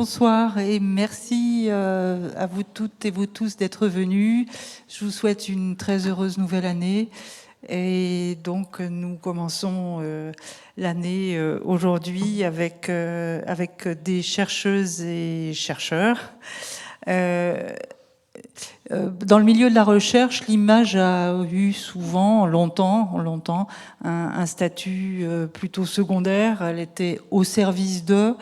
Bonsoir et merci à vous toutes et vous tous d'être venus. Je vous souhaite une très heureuse nouvelle année. Et donc nous commençons l'année aujourd'hui avec des chercheuses et chercheurs. Dans le milieu de la recherche, l'image a eu souvent, longtemps, un statut plutôt secondaire. Elle était au service d'eux.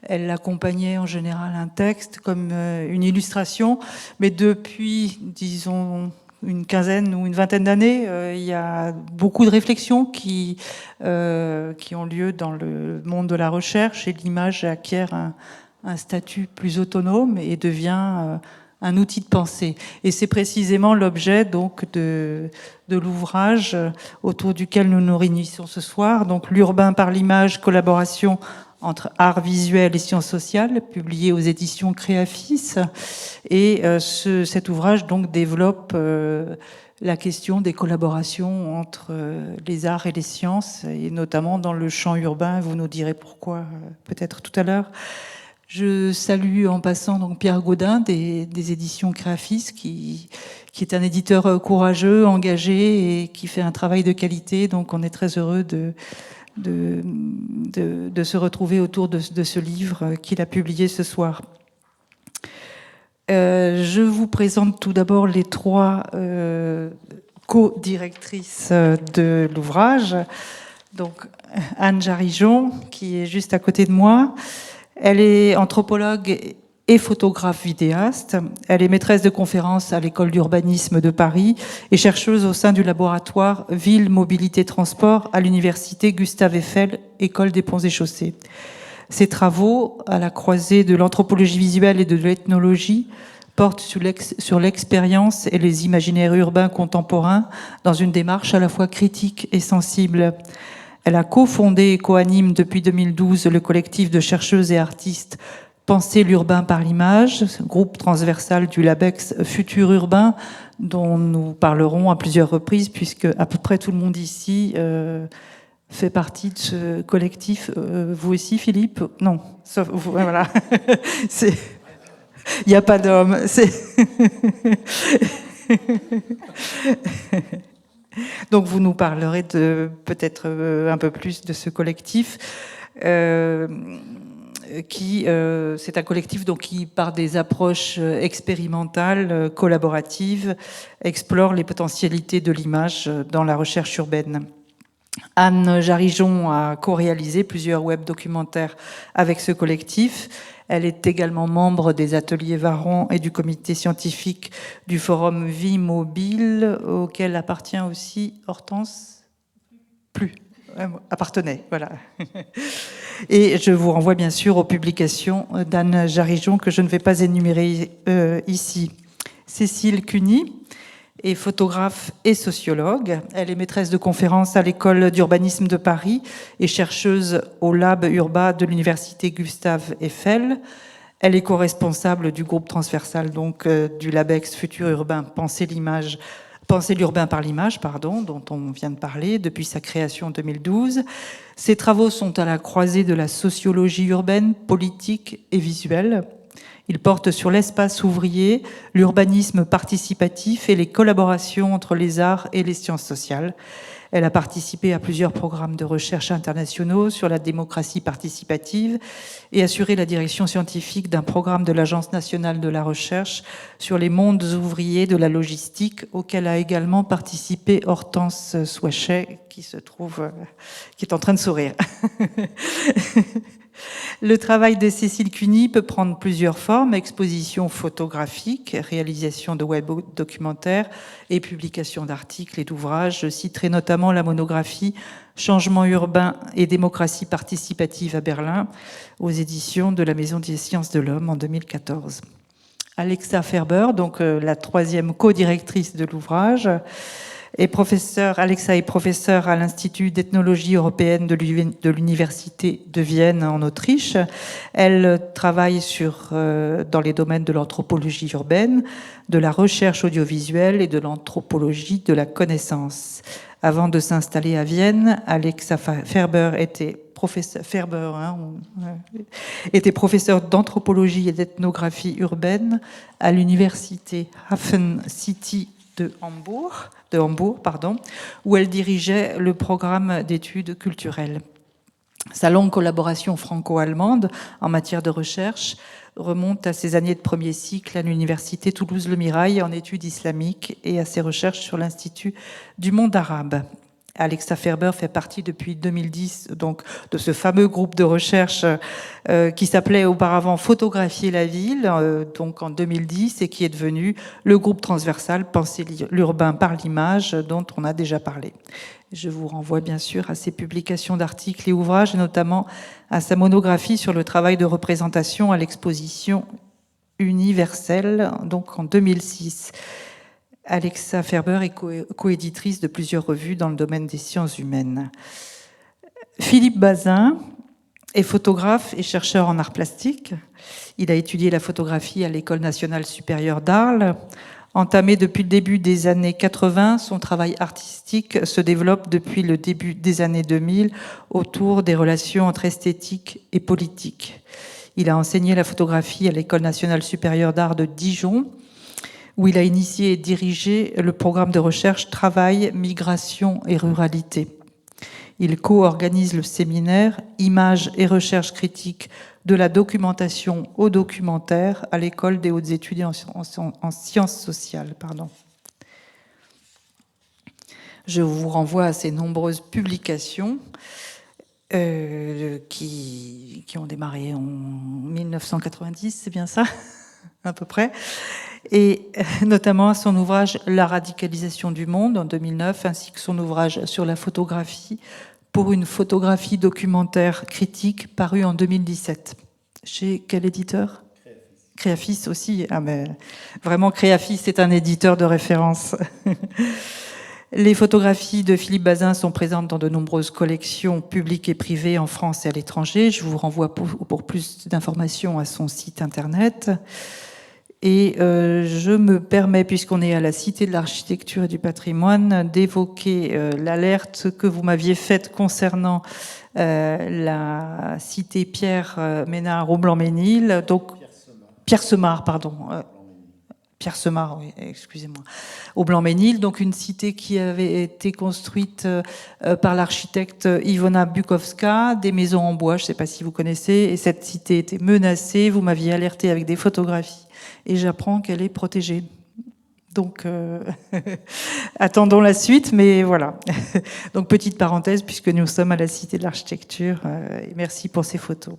Elle accompagnait en général un texte comme une illustration. Mais depuis, disons, une quinzaine ou une vingtaine d'années, il y a beaucoup de réflexions qui ont lieu dans le monde de la recherche et l'image acquiert un statut plus autonome et devient un outil de pensée. Et c'est précisément l'objet donc de l'ouvrage autour duquel nous nous réunissons ce soir. Donc l'urbain par l'image, collaboration entre art visuel et sciences sociales, publié aux éditions Créafis. Et cet ouvrage donc développe la question des collaborations entre les arts et les sciences, et notamment dans le champ urbain. Vous nous direz pourquoi peut-être tout à l'heure. Je salue en passant donc Pierre Gaudin des éditions Créafis, qui est un éditeur courageux, engagé et qui fait un travail de qualité. Donc on est très heureux de se retrouver autour de ce livre qu'il a publié ce soir. Je vous présente tout d'abord les trois co-directrices de l'ouvrage. Donc Anne Jarrijon, qui est juste à côté de moi. Elle est anthropologue et photographe vidéaste. Elle est maîtresse de conférences à l'école d'urbanisme de Paris et chercheuse au sein du laboratoire Ville, Mobilité, Transport à l'université Gustave Eiffel, École des Ponts et Chaussées. Ses travaux, à la croisée de l'anthropologie visuelle et de l'ethnologie, portent sur l'expérience et les imaginaires urbains contemporains dans une démarche à la fois critique et sensible. Elle a cofondé et coanime depuis 2012 le collectif de chercheuses et artistes Penser l'urbain par l'image, groupe transversal du LABEX Futur Urbain, dont nous parlerons à plusieurs reprises, puisque à peu près tout le monde ici fait partie de ce collectif. Vous aussi, Philippe? Non, sauf vous, voilà. Il n'y a pas d'homme. Donc vous nous parlerez peut-être un peu plus de ce collectif. C'est un collectif donc, qui, par des approches expérimentales, collaboratives, explore les potentialités de l'image dans la recherche urbaine. Anne Jarrijon a co-réalisé plusieurs web documentaires avec ce collectif. Elle est également membre des ateliers Varon et du comité scientifique du forum Vie Mobile, auquel appartient aussi Hortense. Appartenait, voilà. Et je vous renvoie bien sûr aux publications d'Anne Jarrijon que je ne vais pas énumérer ici. Cécile Cuny est photographe et sociologue. Elle est maîtresse de conférences à l'école d'urbanisme de Paris et chercheuse au Lab Urba de l'université Gustave Eiffel. Elle est co-responsable du groupe transversal donc du LABEX Futur Urbain Penser l'urbain par l'image, dont on vient de parler depuis sa création en 2012. Ses travaux sont à la croisée de la sociologie urbaine, politique et visuelle. Ils portent sur l'espace ouvrier, l'urbanisme participatif et les collaborations entre les arts et les sciences sociales. Elle a participé à plusieurs programmes de recherche internationaux sur la démocratie participative et assuré la direction scientifique d'un programme de l'Agence nationale de la recherche sur les mondes ouvriers de la logistique, auquel a également participé Hortense Souachet, qui est en train de sourire. Le travail de Cécile Cuny peut prendre plusieurs formes: exposition photographique, réalisation de web documentaires et publication d'articles et d'ouvrages. Je citerai notamment la monographie Changement urbain et démocratie participative à Berlin, aux éditions de la Maison des sciences de l'homme en 2014. Alexa Ferber, donc la troisième co-directrice de l'ouvrage, Alexa est professeure à l'Institut d'ethnologie européenne de l'Université de Vienne en Autriche. Elle travaille dans les domaines de l'anthropologie urbaine, de la recherche audiovisuelle et de l'anthropologie de la connaissance. Avant de s'installer à Vienne, Alexa Ferber était professeur d'anthropologie et d'ethnographie urbaine à l'université Hafen City de Hambourg, où elle dirigeait le programme d'études culturelles. Sa longue collaboration franco-allemande en matière de recherche remonte à ses années de premier cycle à l'université Toulouse-Le Mirail en études islamiques et à ses recherches sur l'Institut du monde arabe. Alexa Ferber fait partie depuis 2010 donc, de ce fameux groupe de recherche qui s'appelait auparavant Photographier la ville, donc en 2010, et qui est devenu le groupe transversal Penser l'urbain par l'image, dont on a déjà parlé. Je vous renvoie bien sûr à ses publications d'articles et ouvrages, et notamment à sa monographie sur le travail de représentation à l'exposition universelle, donc en 2006. Alexa Ferber est coéditrice de plusieurs revues dans le domaine des sciences humaines. Philippe Bazin est photographe et chercheur en arts plastiques. Il a étudié la photographie à l'École nationale supérieure d'Arles. Entamé depuis le début des années 80, son travail artistique se développe depuis le début des années 2000 autour des relations entre esthétique et politique. Il a enseigné la photographie à l'École nationale supérieure d'art de Dijon, où il a initié et dirigé le programme de recherche Travail, Migration et Ruralité. Il co-organise le séminaire Images et recherche critique de la documentation au documentaire à l'École des hautes études en sciences sociales. Je vous renvoie à ces nombreuses publications qui ont démarré en 1990, c'est bien ça, à peu près, et notamment à son ouvrage La radicalisation du monde en 2009, ainsi que son ouvrage sur la photographie pour une photographie documentaire critique paru en 2017. Chez quel éditeur ? Créafis aussi. Ah mais vraiment, Créafis est un éditeur de référence. Les photographies de Philippe Bazin sont présentes dans de nombreuses collections publiques et privées en France et à l'étranger. Je vous renvoie pour plus d'informations à son site internet. Et je me permets, puisqu'on est à la Cité de l'Architecture et du Patrimoine, d'évoquer l'alerte que vous m'aviez faite concernant la cité Pierre Ménard au Blanc-Ménil, donc Pierre Semard, pardon. Pierre Semard, oui, excusez-moi, au Blanc-Ménil, donc une cité qui avait été construite par l'architecte Ivona Bukowska, des maisons en bois, je ne sais pas si vous connaissez, et cette cité était menacée, vous m'aviez alerté avec des photographies, et j'apprends qu'elle est protégée. Donc, attendons la suite, mais voilà. Donc, petite parenthèse, puisque nous sommes à la Cité de l'Architecture, et merci pour ces photos.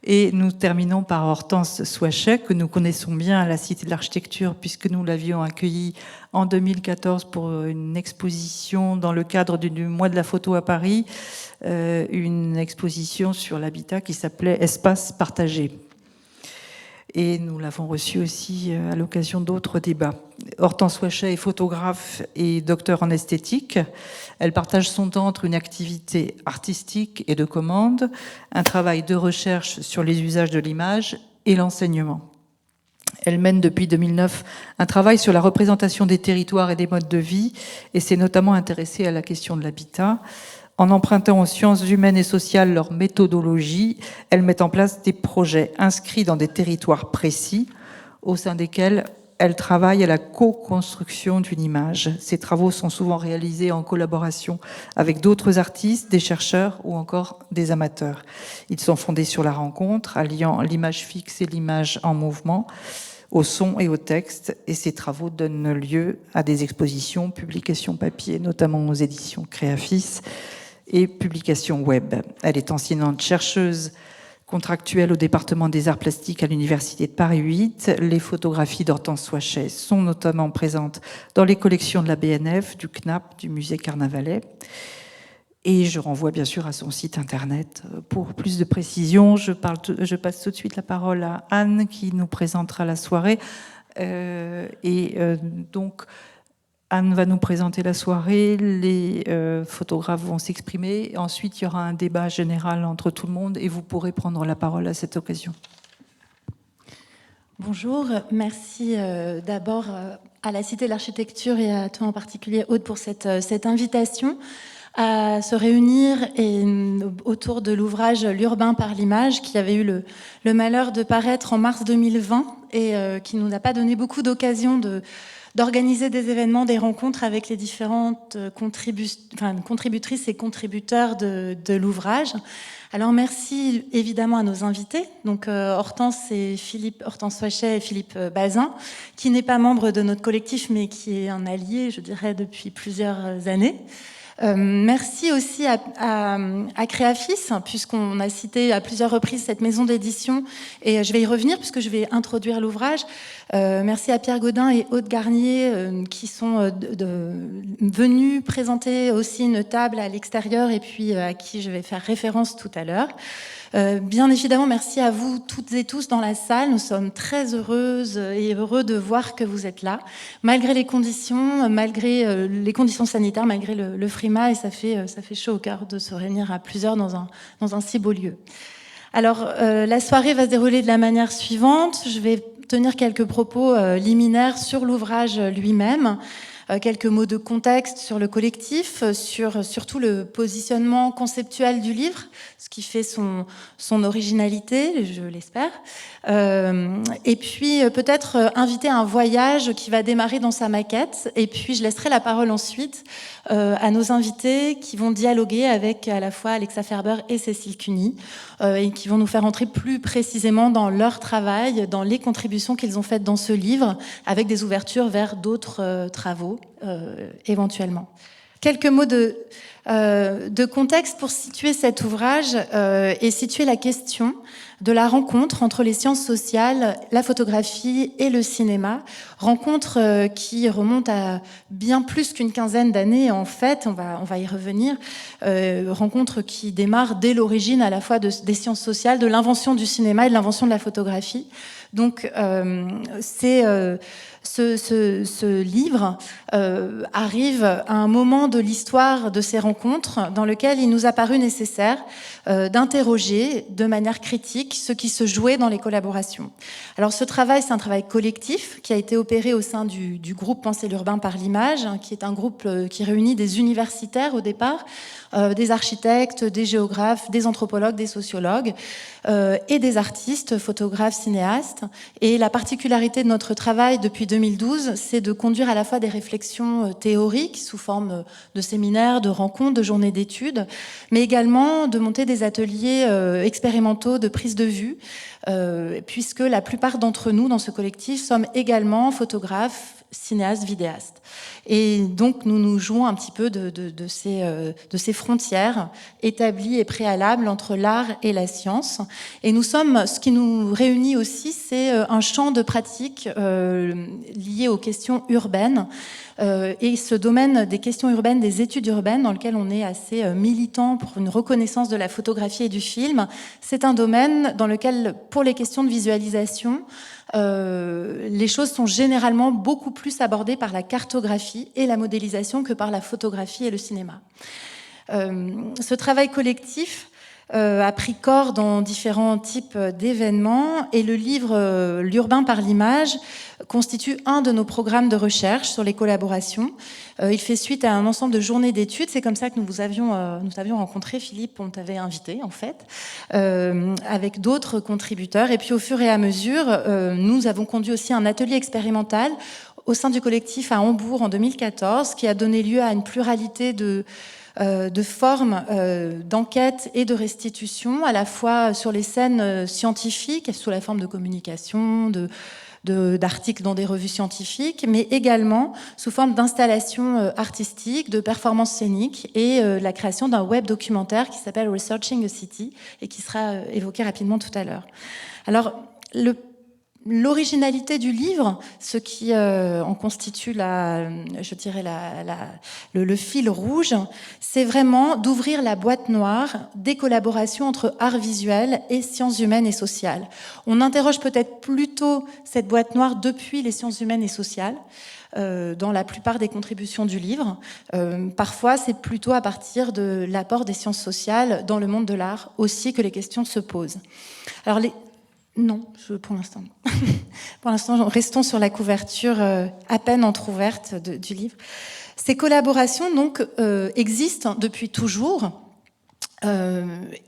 Et nous terminons par Hortense Souachet, que nous connaissons bien à la Cité de l'Architecture, puisque nous l'avions accueillie en 2014 pour une exposition dans le cadre du mois de la photo à Paris, une exposition sur l'habitat qui s'appelait Espace partagé. Et nous l'avons reçue aussi à l'occasion d'autres débats. Hortense Souachet est photographe et docteur en esthétique. Elle partage son temps entre une activité artistique et de commande, un travail de recherche sur les usages de l'image et l'enseignement. Elle mène depuis 2009 un travail sur la représentation des territoires et des modes de vie et s'est notamment intéressée à la question de l'habitat. En empruntant aux sciences humaines et sociales leur méthodologie, elle met en place des projets inscrits dans des territoires précis, au sein desquels elle travaille à la co-construction d'une image. Ces travaux sont souvent réalisés en collaboration avec d'autres artistes, des chercheurs ou encore des amateurs. Ils sont fondés sur la rencontre, alliant l'image fixe et l'image en mouvement, au son et au texte, et ces travaux donnent lieu à des expositions, publications papier, notamment aux éditions Créafis, et publications web. Elle est enseignante-chercheuse contractuelle au département des arts plastiques à l'Université de Paris 8. Les photographies d'Hortense Souachet sont notamment présentes dans les collections de la BNF, du CNAP, du musée Carnavalet. Et je renvoie bien sûr à son site internet pour plus de précisions. Je passe tout de suite la parole à Anne qui nous présentera la soirée. Donc, Anne va nous présenter la soirée, les photographes vont s'exprimer. Ensuite, il y aura un débat général entre tout le monde et vous pourrez prendre la parole à cette occasion. Bonjour, merci d'abord à la Cité de l'Architecture et à toi en particulier, Aude, pour cette invitation à se réunir autour de l'ouvrage L'urbain par l'image, qui avait eu le malheur de paraître en mars 2020 et qui nous a pas donné beaucoup d'occasions d'organiser des événements, des rencontres avec les différentes contributrices et contributeurs de l'ouvrage. Alors merci évidemment à nos invités, donc Hortense Fouachet et Philippe Bazin, qui n'est pas membre de notre collectif mais qui est un allié, je dirais, depuis plusieurs années. Merci aussi à Créafis, puisqu'on a cité à plusieurs reprises cette maison d'édition, et je vais y revenir puisque je vais introduire l'ouvrage. Merci à Pierre Gaudin et Aude Garnier qui sont venus présenter aussi une table à l'extérieur et puis à qui je vais faire référence tout à l'heure. Bien évidemment, merci à vous toutes et tous dans la salle. Nous sommes très heureuses et heureux de voir que vous êtes là, malgré les conditions sanitaires, malgré le frimas, et ça fait chaud au cœur de se réunir à plusieurs dans un si beau lieu. Alors, la soirée va se dérouler de la manière suivante. Je vais tenir quelques propos liminaires sur l'ouvrage lui-même. Quelques mots de contexte sur le collectif, sur surtout le positionnement conceptuel du livre, ce qui fait son originalité, je l'espère. Et puis peut-être inviter à un voyage qui va démarrer dans sa maquette. Et puis je laisserai la parole ensuite à nos invités qui vont dialoguer avec à la fois Alexa Ferber et Cécile Cuny et qui vont nous faire entrer plus précisément dans leur travail, dans les contributions qu'ils ont faites dans ce livre, avec des ouvertures vers d'autres travaux éventuellement. Quelques mots de contexte pour situer cet ouvrage et situer la question de la rencontre entre les sciences sociales, la photographie et le cinéma. Rencontre qui remonte à bien plus qu'une quinzaine d'années en fait, on va y revenir. Rencontre qui démarre dès l'origine à la fois des sciences sociales, de l'invention du cinéma et de l'invention de la photographie. Donc ce livre arrive à un moment de l'histoire de ces rencontres dans lequel il nous a paru nécessaire d'interroger de manière critique ce qui se jouait dans les collaborations. Alors ce travail, c'est un travail collectif qui a été opéré au sein du groupe Penser l'urbain par l'image, qui est un groupe qui réunit des universitaires au départ, des architectes, des géographes, des anthropologues, des sociologues et des artistes, photographes, cinéastes. Et la particularité de notre travail depuis 2012, c'est de conduire à la fois des réflexions théoriques sous forme de séminaires, de rencontres, de journées d'études, mais également de monter des ateliers expérimentaux de prise de vue, puisque la plupart d'entre nous dans ce collectif sommes également photographes, cinéastes, vidéastes. Et donc nous nous jouons un petit peu de ces frontières établies et préalables entre l'art et la science. Et ce qui nous réunit aussi, c'est un champ de pratique lié aux questions urbaines. Et ce domaine des questions urbaines, des études urbaines, dans lequel on est assez militant pour une reconnaissance de la photographie et du film, c'est un domaine dans lequel, pour les questions de visualisation, les choses sont généralement beaucoup plus abordées par la cartographie et la modélisation que par la photographie et le cinéma. Ce travail collectif a pris corps dans différents types d'événements et le livre L'urbain par l'image constitue un de nos programmes de recherche sur les collaborations. Il fait suite à un ensemble de journées d'études. C'est comme ça que nous avions rencontré, Philippe, on t'avait invité en fait, avec d'autres contributeurs. Et puis au fur et à mesure, nous avons conduit aussi un atelier expérimental au sein du collectif à Hambourg en 2014 qui a donné lieu à une pluralité de formes d'enquête et de restitution, à la fois sur les scènes scientifiques, sous la forme de communication, d'articles dans des revues scientifiques, mais également sous forme d'installations artistiques, de performances scéniques et la création d'un web documentaire qui s'appelle Researching a City et qui sera évoqué rapidement tout à l'heure. Alors, l'originalité du livre, ce qui en constitue le fil rouge, c'est vraiment d'ouvrir la boîte noire des collaborations entre art visuel et sciences humaines et sociales. On interroge peut-être plutôt cette boîte noire depuis les sciences humaines et sociales, dans la plupart des contributions du livre. Parfois, c'est plutôt à partir de l'apport des sciences sociales dans le monde de l'art aussi que les questions se posent. Alors, non, pour l'instant. Pour l'instant, restons sur la couverture à peine entrouverte du livre. Ces collaborations, donc, existent depuis toujours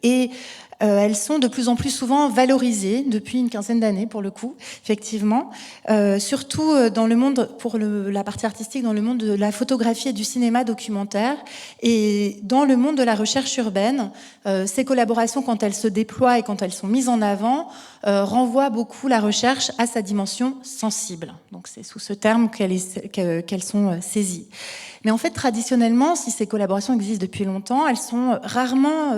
et elles sont de plus en plus souvent valorisées depuis une quinzaine d'années, pour le coup, effectivement. Surtout dans le monde, pour la partie artistique, dans le monde de la photographie et du cinéma documentaire. Et dans le monde de la recherche urbaine, ces collaborations, quand elles se déploient et quand elles sont mises en avant, renvoient beaucoup la recherche à sa dimension sensible. Donc c'est sous ce terme qu'elles sont saisies. Mais en fait, traditionnellement, si ces collaborations existent depuis longtemps, elles sont rarement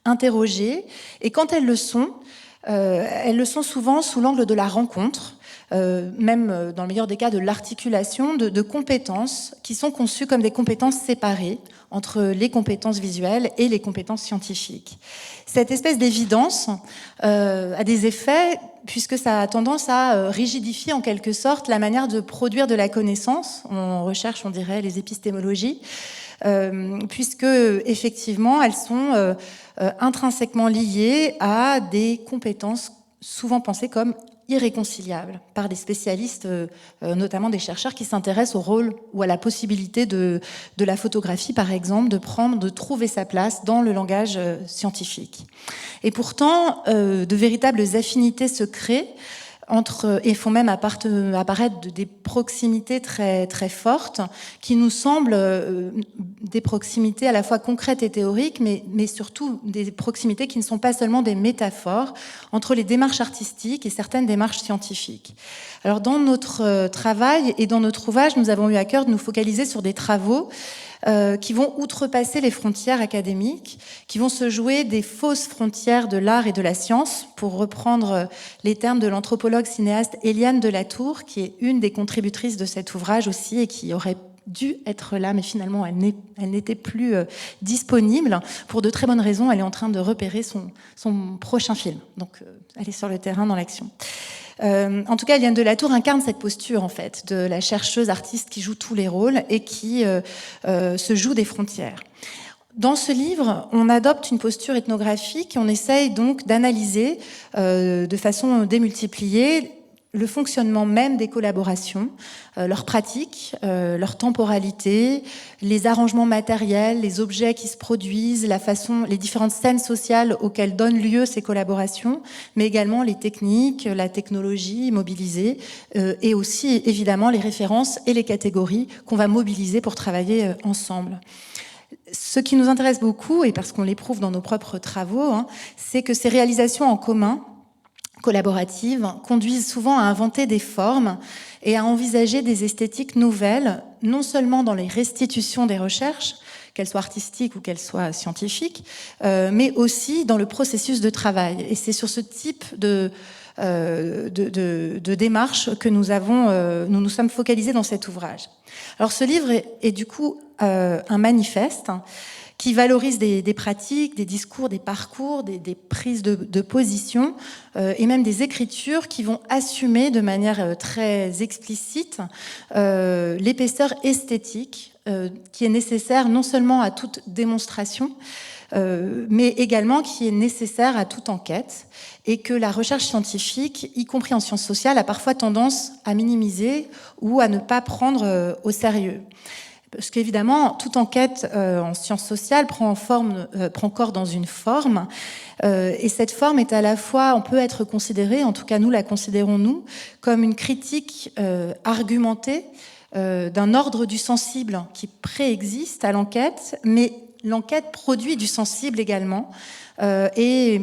interrogées. Et quand elles le sont souvent sous l'angle de la rencontre, même dans le meilleur des cas de l'articulation de compétences qui sont conçues comme des compétences séparées entre les compétences visuelles et les compétences scientifiques. Cette espèce d'évidence a des effets puisque ça a tendance à rigidifier en quelque sorte la manière de produire de la connaissance. En recherche, on dirait les épistémologies, puisque effectivement, elles sont intrinsèquement liées à des compétences souvent pensées comme irréconciliables par des spécialistes, notamment des chercheurs qui s'intéressent au rôle ou à la possibilité de la photographie, par exemple, de trouver sa place dans le langage scientifique. Et pourtant, de véritables affinités se créent et font même apparaître des proximités très, très fortes qui nous semblent des proximités à la fois concrètes et théoriques, mais surtout des proximités qui ne sont pas seulement des métaphores entre les démarches artistiques et certaines démarches scientifiques. Alors dans notre travail et dans notre ouvrage, nous avons eu à cœur de nous focaliser sur des travaux qui vont outrepasser les frontières académiques, qui vont se jouer des fausses frontières de l'art et de la science, pour reprendre les termes de l'anthropologue cinéaste Eliane Delatour, qui est une des contributrices de cet ouvrage aussi et qui aurait dû être là, mais finalement elle n'était plus disponible. Pour de très bonnes raisons, elle est en train de repérer son prochain film. Donc elle est sur le terrain dans l'action. En tout cas, Eliane Delatour incarne cette posture en fait de la chercheuse artiste qui joue tous les rôles et qui se joue des frontières. Dans ce livre, on adopte une posture ethnographique et on essaye donc d'analyser de façon démultipliée le fonctionnement même des collaborations, leurs pratiques, leur temporalité, les arrangements matériels, les objets qui se produisent, les différentes scènes sociales auxquelles donnent lieu ces collaborations, mais également les techniques, la technologie mobilisée, et aussi évidemment les références et les catégories qu'on va mobiliser pour travailler ensemble. Ce qui nous intéresse beaucoup, et parce qu'on l'éprouve dans nos propres travaux, c'est que ces réalisations en commun, collaboratives, conduisent souvent à inventer des formes et à envisager des esthétiques nouvelles, non seulement dans les restitutions des recherches, qu'elles soient artistiques ou qu'elles soient scientifiques, mais aussi dans le processus de travail. Et c'est sur ce type de démarche que nous nous sommes focalisés dans cet ouvrage. Alors ce livre est du coup un manifeste qui valorise des pratiques, des discours, des parcours, des prises de position et même des écritures qui vont assumer de manière très explicite l'épaisseur esthétique qui est nécessaire non seulement à toute démonstration, mais également qui est nécessaire à toute enquête et que la recherche scientifique, y compris en sciences sociales, a parfois tendance à minimiser ou à ne pas prendre au sérieux. Parce qu'évidemment, toute enquête en sciences sociales prend corps dans une forme, et cette forme est à la fois, on peut être considéré, en tout cas nous la considérons nous, comme une critique argumentée d'un ordre du sensible qui préexiste à l'enquête, mais l'enquête produit du sensible également, et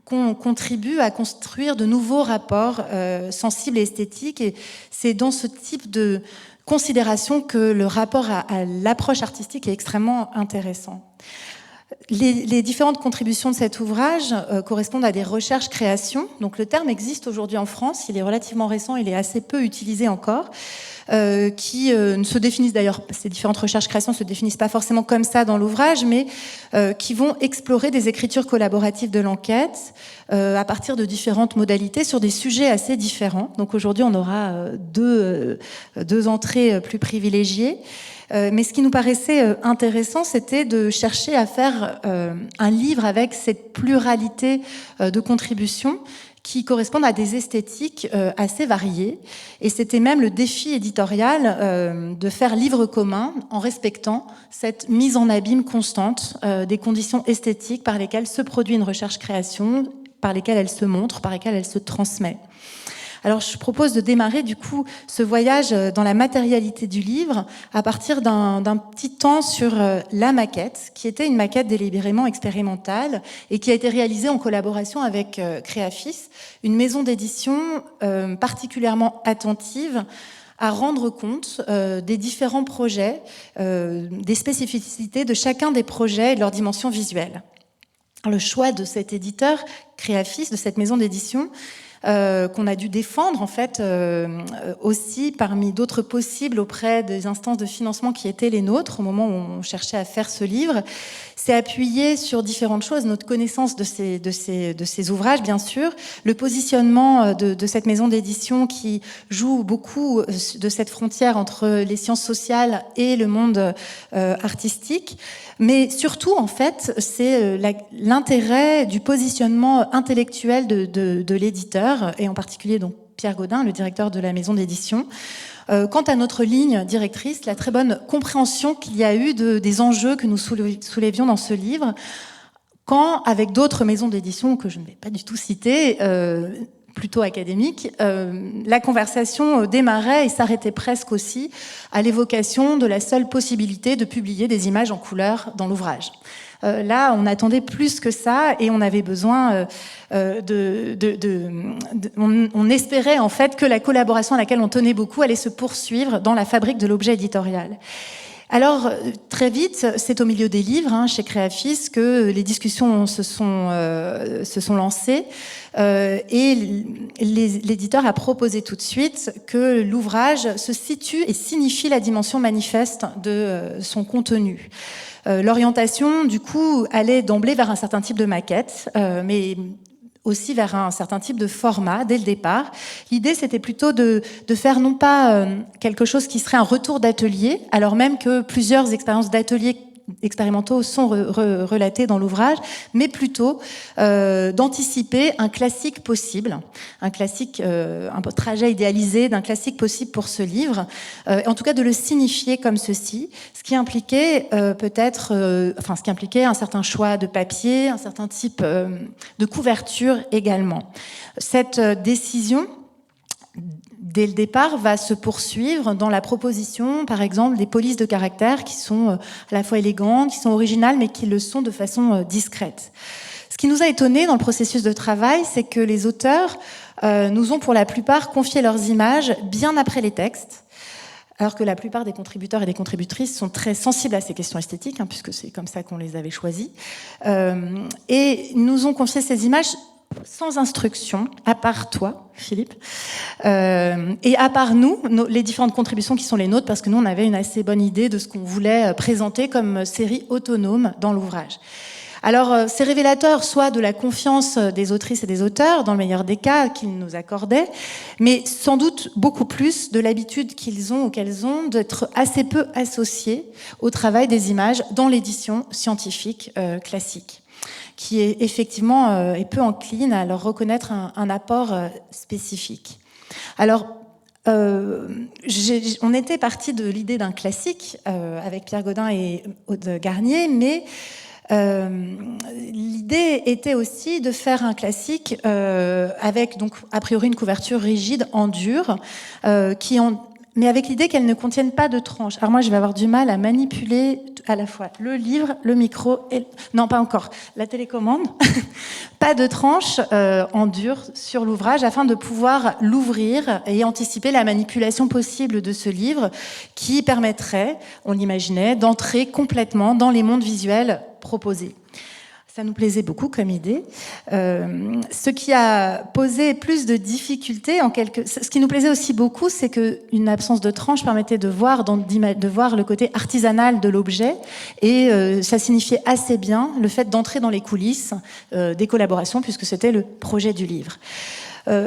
qu'on contribue à construire de nouveaux rapports sensibles et esthétiques, et c'est dans ce type de considération que le rapport à l'approche artistique est extrêmement intéressant. Les différentes contributions de cet ouvrage correspondent à des recherches-créations. Donc le terme existe aujourd'hui en France, il est relativement récent, il est assez peu utilisé encore, qui ne se définissent d'ailleurs, ces différentes recherches-créations ne se définissent pas forcément comme ça dans l'ouvrage, mais qui vont explorer des écritures collaboratives de l'enquête à partir de différentes modalités sur des sujets assez différents. Donc aujourd'hui on aura deux entrées plus privilégiées. Mais ce qui nous paraissait intéressant, c'était de chercher à faire un livre avec cette pluralité de contributions qui correspondent à des esthétiques assez variées. Et c'était même le défi éditorial de faire livre commun en respectant cette mise en abîme constante des conditions esthétiques par lesquelles se produit une recherche-création, par lesquelles elle se montre, par lesquelles elle se transmet. Alors je propose de démarrer du coup ce voyage dans la matérialité du livre à partir d'un petit temps sur la maquette, qui était une maquette délibérément expérimentale et qui a été réalisée en collaboration avec Créafis, une maison d'édition particulièrement attentive à rendre compte des différents projets, des spécificités de chacun des projets et de leur dimension visuelle. Alors, le choix de cet éditeur, Créafis, de cette maison d'édition, qu'on a dû défendre en fait aussi parmi d'autres possibles auprès des instances de financement qui étaient les nôtres au moment où on cherchait à faire ce livre, c'est appuyé sur différentes choses, notre connaissance de ces ouvrages bien sûr, le positionnement de cette maison d'édition qui joue beaucoup de cette frontière entre les sciences sociales et le monde artistique, mais surtout en fait c'est l'intérêt du positionnement intellectuel de l'éditeur et en particulier donc Pierre Gaudin, le directeur de la maison d'édition. Quant à notre ligne directrice, la très bonne compréhension qu'il y a eu des enjeux que nous soulevions dans ce livre, quand, avec d'autres maisons d'édition que je ne vais pas du tout citer, plutôt académiques, la conversation démarrait et s'arrêtait presque aussi à l'évocation de la seule possibilité de publier des images en couleur dans l'ouvrage. Là, on attendait plus que ça et on avait besoin on espérait en fait que la collaboration à laquelle on tenait beaucoup allait se poursuivre dans la fabrique de l'objet éditorial. Alors, très vite, c'est au milieu des livres, chez Créafis, que les discussions se sont lancées et l'éditeur a proposé tout de suite que l'ouvrage se situe et signifie la dimension manifeste de son contenu. L'orientation, du coup, allait d'emblée vers un certain type de maquette, mais aussi vers un certain type de format dès le départ. L'idée, c'était plutôt de faire non pas quelque chose qui serait un retour d'atelier, alors même que plusieurs expériences d'atelier expérimentaux sont relatés dans l'ouvrage, mais plutôt d'anticiper un classique possible, un classique, un trajet idéalisé d'un classique possible pour ce livre, en tout cas de le signifier comme ceci, ce qui impliquait ce qui impliquait un certain choix de papier, un certain type de couverture également. Cette décision dès le départ, va se poursuivre dans la proposition, par exemple, des polices de caractère qui sont à la fois élégantes, qui sont originales, mais qui le sont de façon discrète. Ce qui nous a étonnés dans le processus de travail, c'est que les auteurs nous ont pour la plupart confié leurs images bien après les textes, alors que la plupart des contributeurs et des contributrices sont très sensibles à ces questions esthétiques, puisque c'est comme ça qu'on les avait choisis, et nous ont confié ces images sans instruction, à part toi, Philippe, et à part nous, les différentes contributions qui sont les nôtres, parce que nous, on avait une assez bonne idée de ce qu'on voulait présenter comme série autonome dans l'ouvrage. Alors, c'est révélateur soit de la confiance des autrices et des auteurs, dans le meilleur des cas, qu'ils nous accordaient, mais sans doute beaucoup plus de l'habitude qu'ils ont ou qu'elles ont d'être assez peu associés au travail des images dans l'édition scientifique classique, qui est effectivement est peu encline à leur reconnaître un apport spécifique. Alors, on était parti de l'idée d'un classique avec Pierre Gaudin et Aude Garnier, mais l'idée était aussi de faire un classique avec donc a priori une couverture rigide en dur, mais avec l'idée qu'elle ne contienne pas de tranches. Alors moi, je vais avoir du mal à manipuler à la fois le livre, le micro et... Non, pas encore. La télécommande. Pas de tranches en dur sur l'ouvrage afin de pouvoir l'ouvrir et anticiper la manipulation possible de ce livre qui permettrait, on l'imaginait, d'entrer complètement dans les mondes visuels proposé. Ça nous plaisait beaucoup comme idée. Ce qui a posé plus de difficultés, ce qui nous plaisait aussi beaucoup, c'est qu'une absence de tranche permettait de voir le côté artisanal de l'objet, et ça signifiait assez bien le fait d'entrer dans les coulisses des collaborations, puisque c'était le projet du livre.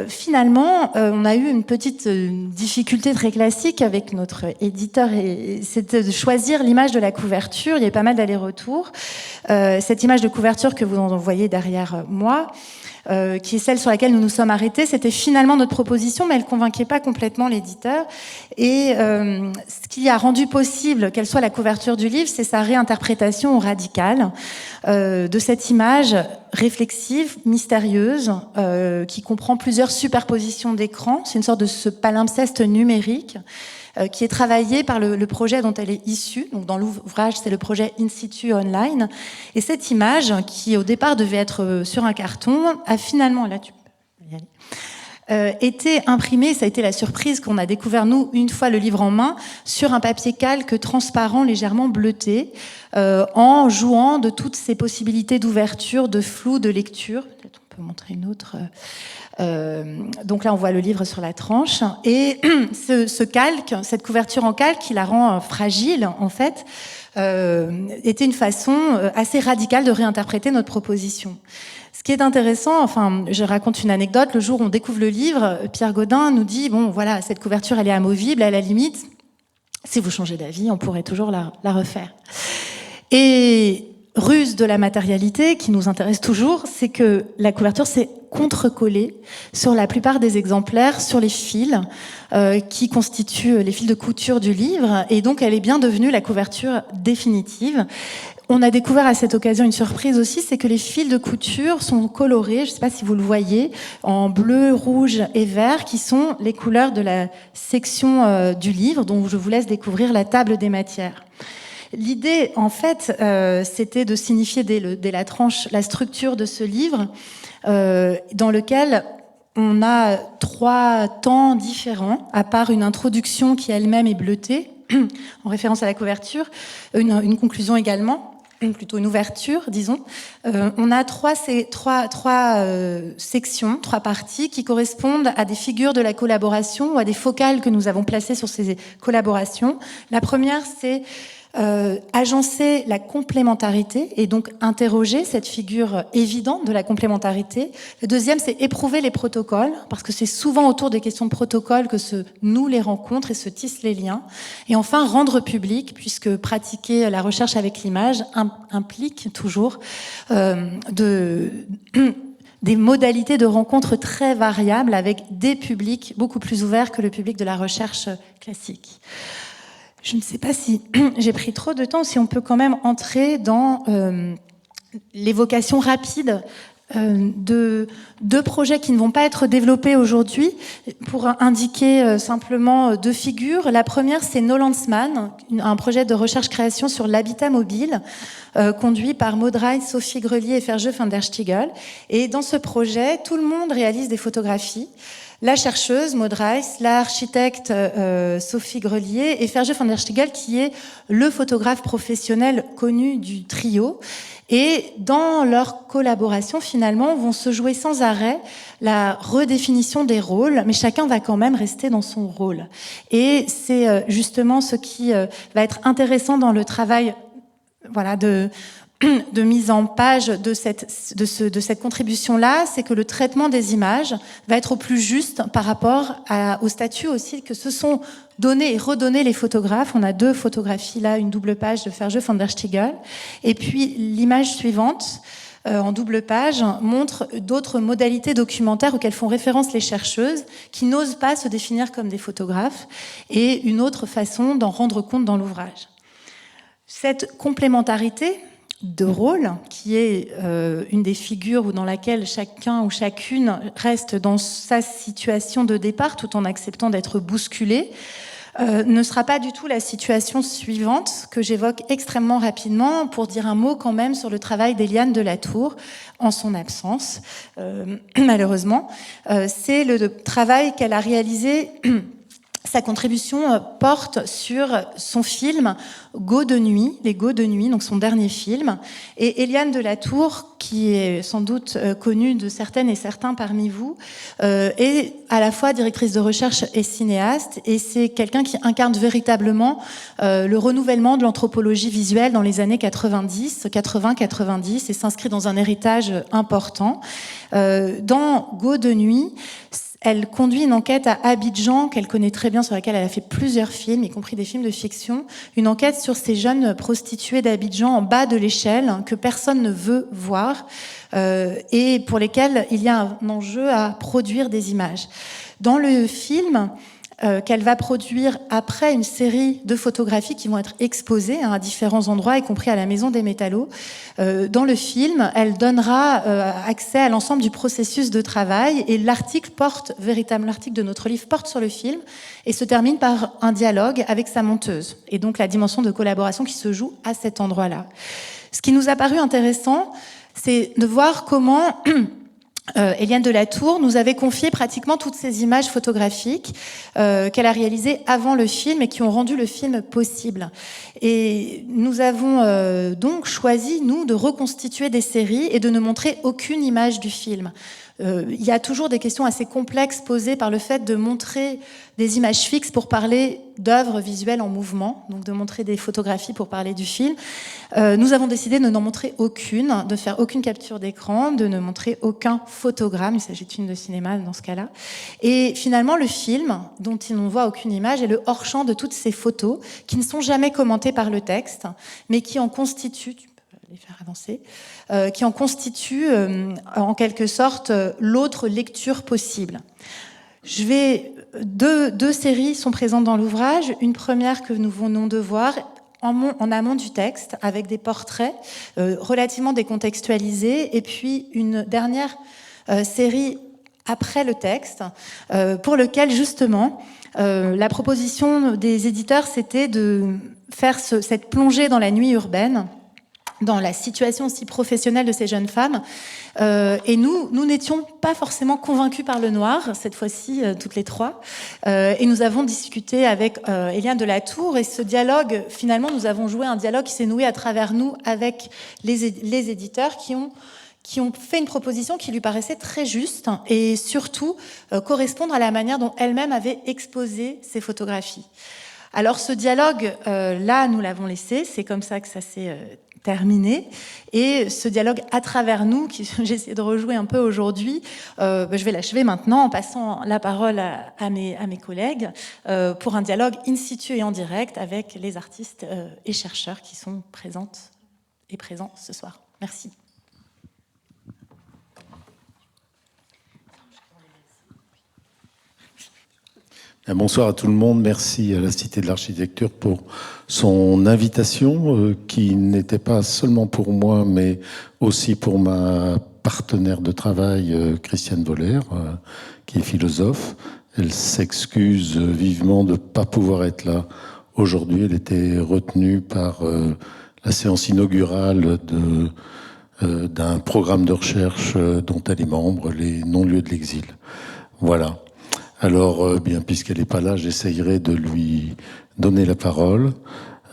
Finalement, on a eu une petite difficulté très classique avec notre éditeur, et c'était de choisir l'image de la couverture. Il y avait pas mal d'allers-retours. Cette image de couverture que vous voyez derrière moi, qui est celle sur laquelle nous nous sommes arrêtés, c'était finalement notre proposition, mais elle convainquait pas complètement l'éditeur. Et ce qui a rendu possible qu'elle soit la couverture du livre, c'est sa réinterprétation radicale de cette image réflexive, mystérieuse, qui comprend plusieurs superpositions d'écran. C'est une sorte de ce palimpseste numérique qui est travaillé par le projet dont elle est issue. Donc dans l'ouvrage, c'est le projet In Situ Online. Et cette image, qui au départ devait être sur un carton, a finalement, là tu peux y aller, été imprimée, ça a été la surprise qu'on a découvert, nous, une fois le livre en main, sur un papier calque transparent, légèrement bleuté, en jouant de toutes ces possibilités d'ouverture, de flou, de lecture. Peut-être on peut montrer une autre... donc là, on voit le livre sur la tranche. Et ce calque, cette couverture en calque, qui la rend fragile, en fait, était une façon assez radicale de réinterpréter notre proposition. Ce qui est intéressant, enfin, je raconte une anecdote. Le jour où on découvre le livre, Pierre Gaudin nous dit, bon, voilà, cette couverture, elle est amovible, à la limite, si vous changez d'avis, on pourrait toujours la refaire. Et ruse de la matérialité qui nous intéresse toujours, c'est que la couverture s'est contre-collée sur la plupart des exemplaires, sur les fils qui constituent les fils de couture du livre, et donc elle est bien devenue la couverture définitive. On a découvert à cette occasion une surprise aussi, c'est que les fils de couture sont colorés, je ne sais pas si vous le voyez, en bleu, rouge et vert, qui sont les couleurs de la section du livre, dont je vous laisse découvrir la table des matières. L'idée, en fait, c'était de signifier dès la tranche la structure de ce livre, dans lequel on a 3 temps différents, à part une introduction qui elle-même est bleutée, en référence à la couverture, une conclusion également, plutôt une ouverture, disons. On a trois sections, 3 parties qui correspondent à des figures de la collaboration ou à des focales que nous avons placées sur ces collaborations. La première, c'est agencer la complémentarité et donc interroger cette figure évidente de la complémentarité. Le deuxième, c'est éprouver les protocoles, parce que c'est souvent autour des questions de protocole que se nouent les rencontres et se tissent les liens. Et enfin, rendre public, puisque pratiquer la recherche avec l'image implique toujours des modalités de rencontres très variables avec des publics beaucoup plus ouverts que le public de la recherche classique. Je ne sais pas si j'ai pris trop de temps, si on peut quand même entrer dans l'évocation rapide de 2 projets qui ne vont pas être développés aujourd'hui, pour indiquer simplement 2 figures. La première, c'est No Lands Man, un projet de recherche-création sur l'habitat mobile, conduit par Maud Reiss, Sophie Grelier et Ferjeux van der Stiegel. Et dans ce projet, tout le monde réalise des photographies. La chercheuse Maud Reiss, l'architecte Sophie Grelier et Ferjeux van der Stiegel, qui est le photographe professionnel connu du trio. Et dans leur collaboration, finalement, vont se jouer sans arrêt la redéfinition des rôles, mais chacun va quand même rester dans son rôle. Et c'est justement ce qui va être intéressant dans le travail, voilà, de mise en page de cette contribution-là, c'est que le traitement des images va être au plus juste par rapport au statut aussi que se sont donnés et redonnés les photographes. On a 2 photographies là, une double page de Ferjeux van der Stiegel, et puis l'image suivante, en double page, montre d'autres modalités documentaires auxquelles font référence les chercheuses, qui n'osent pas se définir comme des photographes, et une autre façon d'en rendre compte dans l'ouvrage. Cette complémentarité de rôle, qui est une des figures dans laquelle chacun ou chacune reste dans sa situation de départ tout en acceptant d'être bousculé, ne sera pas du tout la situation suivante que j'évoque extrêmement rapidement pour dire un mot quand même sur le travail d'Eliane Delatour en son absence, malheureusement. C'est le travail qu'elle a réalisé sa contribution porte sur son film Go de nuit, Les Go de nuit, donc son dernier film. Et Eliane de la Tour, qui est sans doute connue de certaines et certains parmi vous, est à la fois directrice de recherche et cinéaste. Et c'est quelqu'un qui incarne véritablement le renouvellement de l'anthropologie visuelle dans les années 80-90 et s'inscrit dans un héritage important. Dans Go de nuit, elle conduit une enquête à Abidjan, qu'elle connaît très bien, sur laquelle elle a fait plusieurs films, y compris des films de fiction. Une enquête sur ces jeunes prostituées d'Abidjan en bas de l'échelle, que personne ne veut voir, et pour lesquelles il y a un enjeu à produire des images. Dans le film, qu'elle va produire après une série de photographies qui vont être exposées à différents endroits, y compris à la Maison des Métallos. Dans le film, elle donnera accès à l'ensemble du processus de travail, et l'article de notre livre porte sur le film et se termine par un dialogue avec sa monteuse, et donc la dimension de collaboration qui se joue à cet endroit-là. Ce qui nous a paru intéressant, c'est de voir comment Eliane de la Tour nous avait confié pratiquement toutes ces images photographiques qu'elle a réalisées avant le film et qui ont rendu le film possible. Et nous avons donc choisi, nous, de reconstituer des séries et de ne montrer aucune image du film. Il y a toujours des questions assez complexes posées par le fait de montrer des images fixes pour parler d'œuvres visuelles en mouvement, donc de montrer des photographies pour parler du film. Nous avons décidé de n'en montrer aucune, de faire aucune capture d'écran, de ne montrer aucun photogramme. Il s'agit de film de cinéma dans ce cas-là. Et finalement, le film, dont il ne voit aucune image, est le hors-champ de toutes ces photos qui ne sont jamais commentées par le texte, mais qui en constituent, les faire avancer, qui en constitue en quelque sorte l'autre lecture possible. Deux séries sont présentes dans l'ouvrage. Une première que nous venons de voir en amont du texte, avec des portraits relativement décontextualisés, et puis une dernière série après le texte, pour lequel justement la proposition des éditeurs, c'était de faire cette plongée dans la nuit urbaine, dans la situation aussi professionnelle de ces jeunes femmes. Et nous n'étions pas forcément convaincus par le noir, cette fois-ci, toutes les trois. Et nous avons discuté avec Eliane de la Tour, et ce dialogue, finalement, nous avons joué un dialogue qui s'est noué à travers nous avec les éditeurs qui ont fait une proposition qui lui paraissait très juste et surtout correspondre à la manière dont elle-même avait exposé ses photographies. Alors ce dialogue, là, nous l'avons laissé, c'est comme ça que ça s'est terminé. Et ce dialogue à travers nous, qui j'essaie de rejouer un peu aujourd'hui, je vais l'achever maintenant en passant la parole à mes collègues pour un dialogue in situ et en direct avec les artistes et chercheurs qui sont présentes et présents ce soir. Merci. Bonsoir à tout le monde. Merci à la Cité de l'Architecture pour son invitation, qui n'était pas seulement pour moi, mais aussi pour ma partenaire de travail, Christiane Voller, qui est philosophe. Elle s'excuse vivement de ne pas pouvoir être là aujourd'hui. Elle était retenue par la séance inaugurale d'un programme de recherche dont elle est membre, les non-lieux de l'exil. Voilà. Alors, bien, puisqu'elle n'est pas là, j'essayerai de lui donner la parole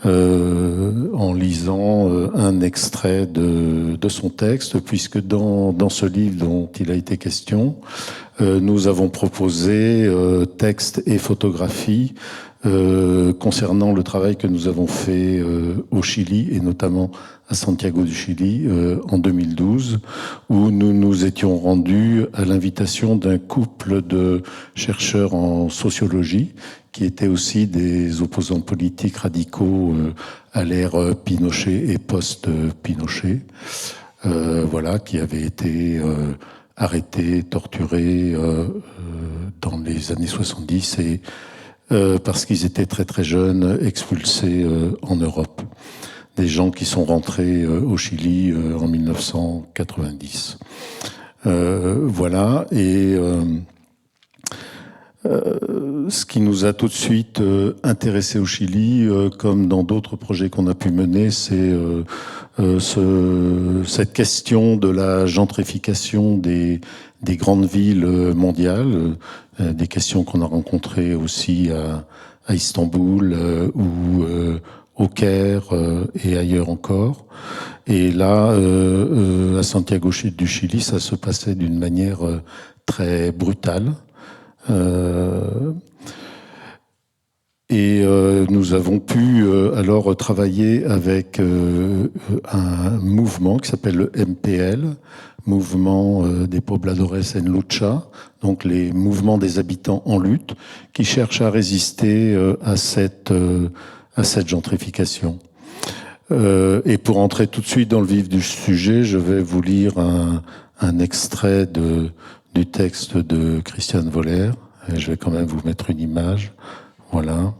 en lisant un extrait de son texte, puisque dans ce livre dont il a été question, nous avons proposé texte et photographie concernant le travail que nous avons fait au Chili, et notamment à Santiago du Chili en 2012, où nous nous étions rendus à l'invitation d'un couple de chercheurs en sociologie qui étaient aussi des opposants politiques radicaux à l'ère Pinochet et post-Pinochet, voilà, qui avaient été arrêtés, torturés dans les années 70 et parce qu'ils étaient très très jeunes, expulsés en Europe. Des gens qui sont rentrés au Chili en 1990. Voilà, et Ce qui nous a tout de suite intéressé au Chili, comme dans d'autres projets qu'on a pu mener, c'est cette question de la gentrification des grandes villes mondiales, des questions qu'on a rencontrées aussi à Istanbul ou au Caire et ailleurs encore. Et là, à Santiago du Chili, ça se passait d'une manière très brutale. Nous avons pu alors travailler avec un mouvement qui s'appelle le MPL, Mouvement des Pobladores en Lucha, donc les mouvements des habitants en lutte, qui cherchent à résister à cette gentrification. Et pour entrer tout de suite dans le vif du sujet, je vais vous lire un extrait du texte de Christiane Voller. Et je vais quand même vous mettre une image. Voilà.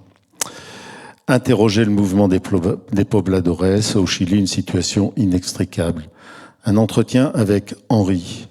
Interroger le mouvement des Pobladores au Chili, une situation inextricable. Un entretien avec Henri,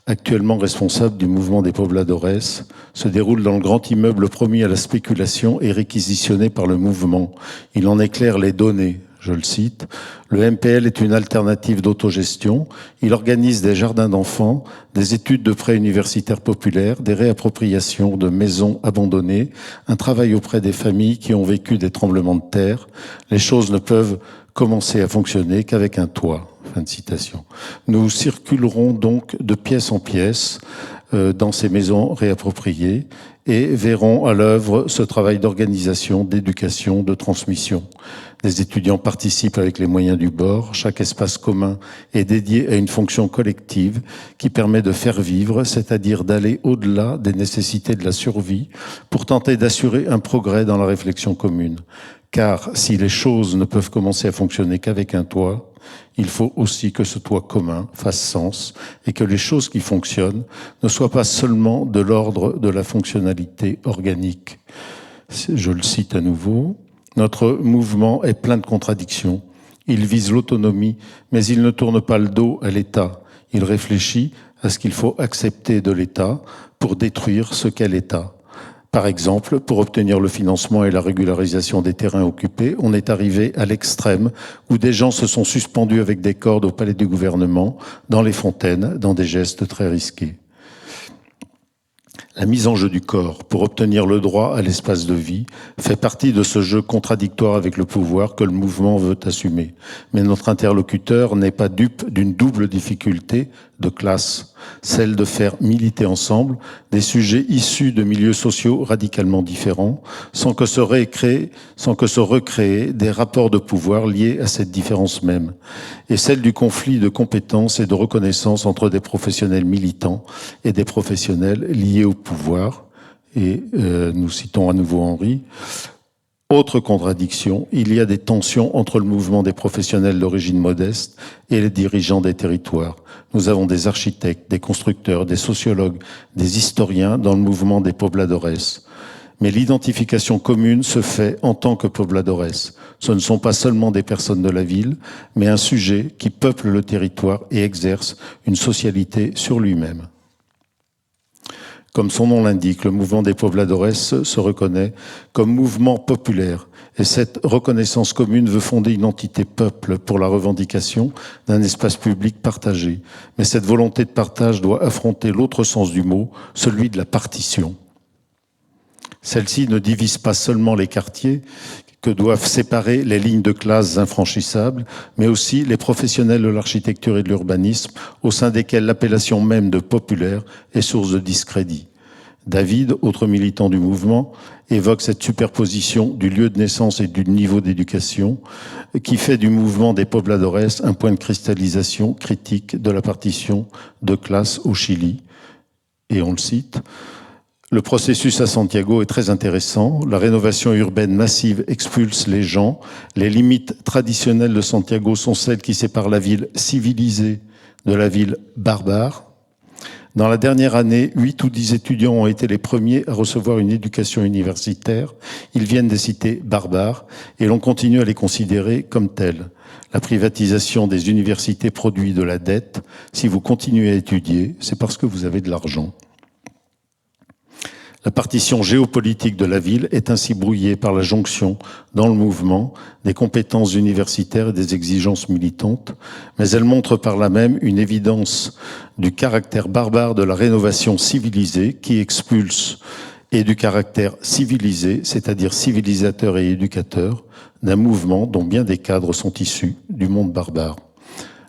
actuellement responsable du mouvement des Pobladores, se déroule dans le grand immeuble promis à la spéculation et réquisitionné par le mouvement. Il en éclaire les données. Je le cite, le MPL est une alternative d'autogestion. Il organise des jardins d'enfants, des études de prêts universitaires populaires, des réappropriations de maisons abandonnées, un travail auprès des familles qui ont vécu des tremblements de terre. Les choses ne peuvent commencer à fonctionner qu'avec un toit. Fin de citation. Nous circulerons donc de pièce en pièce dans ces maisons réappropriées et verront à l'œuvre ce travail d'organisation, d'éducation, de transmission. Des étudiants participent avec les moyens du bord. Chaque espace commun est dédié à une fonction collective qui permet de faire vivre, c'est-à-dire d'aller au-delà des nécessités de la survie pour tenter d'assurer un progrès dans la réflexion commune. Car si les choses ne peuvent commencer à fonctionner qu'avec un toit, il faut aussi que ce toit commun fasse sens et que les choses qui fonctionnent ne soient pas seulement de l'ordre de la fonctionnalité organique. Je le cite à nouveau. Notre mouvement est plein de contradictions. Il vise l'autonomie, mais il ne tourne pas le dos à l'État. Il réfléchit à ce qu'il faut accepter de l'État pour détruire ce qu'est l'État. Par exemple, pour obtenir le financement et la régularisation des terrains occupés, on est arrivé à l'extrême où des gens se sont suspendus avec des cordes au palais du gouvernement, dans les fontaines, dans des gestes très risqués. La mise en jeu du corps pour obtenir le droit à l'espace de vie fait partie de ce jeu contradictoire avec le pouvoir que le mouvement veut assumer. Mais notre interlocuteur n'est pas dupe d'une double difficulté de classe, celle de faire militer ensemble des sujets issus de milieux sociaux radicalement différents, sans que se recréent des rapports de pouvoir liés à cette différence même, et celle du conflit de compétences et de reconnaissance entre des professionnels militants et des professionnels liés au pouvoir. Et nous citons à nouveau Henri. Autre contradiction, il y a des tensions entre le mouvement des professionnels d'origine modeste et les dirigeants des territoires. Nous avons des architectes, des constructeurs, des sociologues, des historiens dans le mouvement des Pobladores. Mais l'identification commune se fait en tant que Pobladores. Ce ne sont pas seulement des personnes de la ville, mais un sujet qui peuple le territoire et exerce une socialité sur lui-même. Comme son nom l'indique, le mouvement des Pobladores se reconnaît comme mouvement populaire. Et cette reconnaissance commune veut fonder une entité peuple pour la revendication d'un espace public partagé. Mais cette volonté de partage doit affronter l'autre sens du mot, celui de la partition. Celle-ci ne divise pas seulement les quartiers que doivent séparer les lignes de classes infranchissables, mais aussi les professionnels de l'architecture et de l'urbanisme, au sein desquels l'appellation même de populaire est source de discrédit. David, autre militant du mouvement, évoque cette superposition du lieu de naissance et du niveau d'éducation qui fait du mouvement des Pobladores un point de cristallisation critique de la partition de classe au Chili. Et on le cite. Le processus à Santiago est très intéressant. La rénovation urbaine massive expulse les gens. Les limites traditionnelles de Santiago sont celles qui séparent la ville civilisée de la ville barbare. Dans la dernière année, 8 ou 10 étudiants ont été les premiers à recevoir une éducation universitaire. Ils viennent des cités barbares et l'on continue à les considérer comme tels. La privatisation des universités produit de la dette. Si vous continuez à étudier, c'est parce que vous avez de l'argent. La partition géopolitique de la ville est ainsi brouillée par la jonction dans le mouvement des compétences universitaires et des exigences militantes, mais elle montre par là même une évidence du caractère barbare de la rénovation civilisée qui expulse et du caractère civilisé, c'est-à-dire civilisateur et éducateur, d'un mouvement dont bien des cadres sont issus du monde barbare.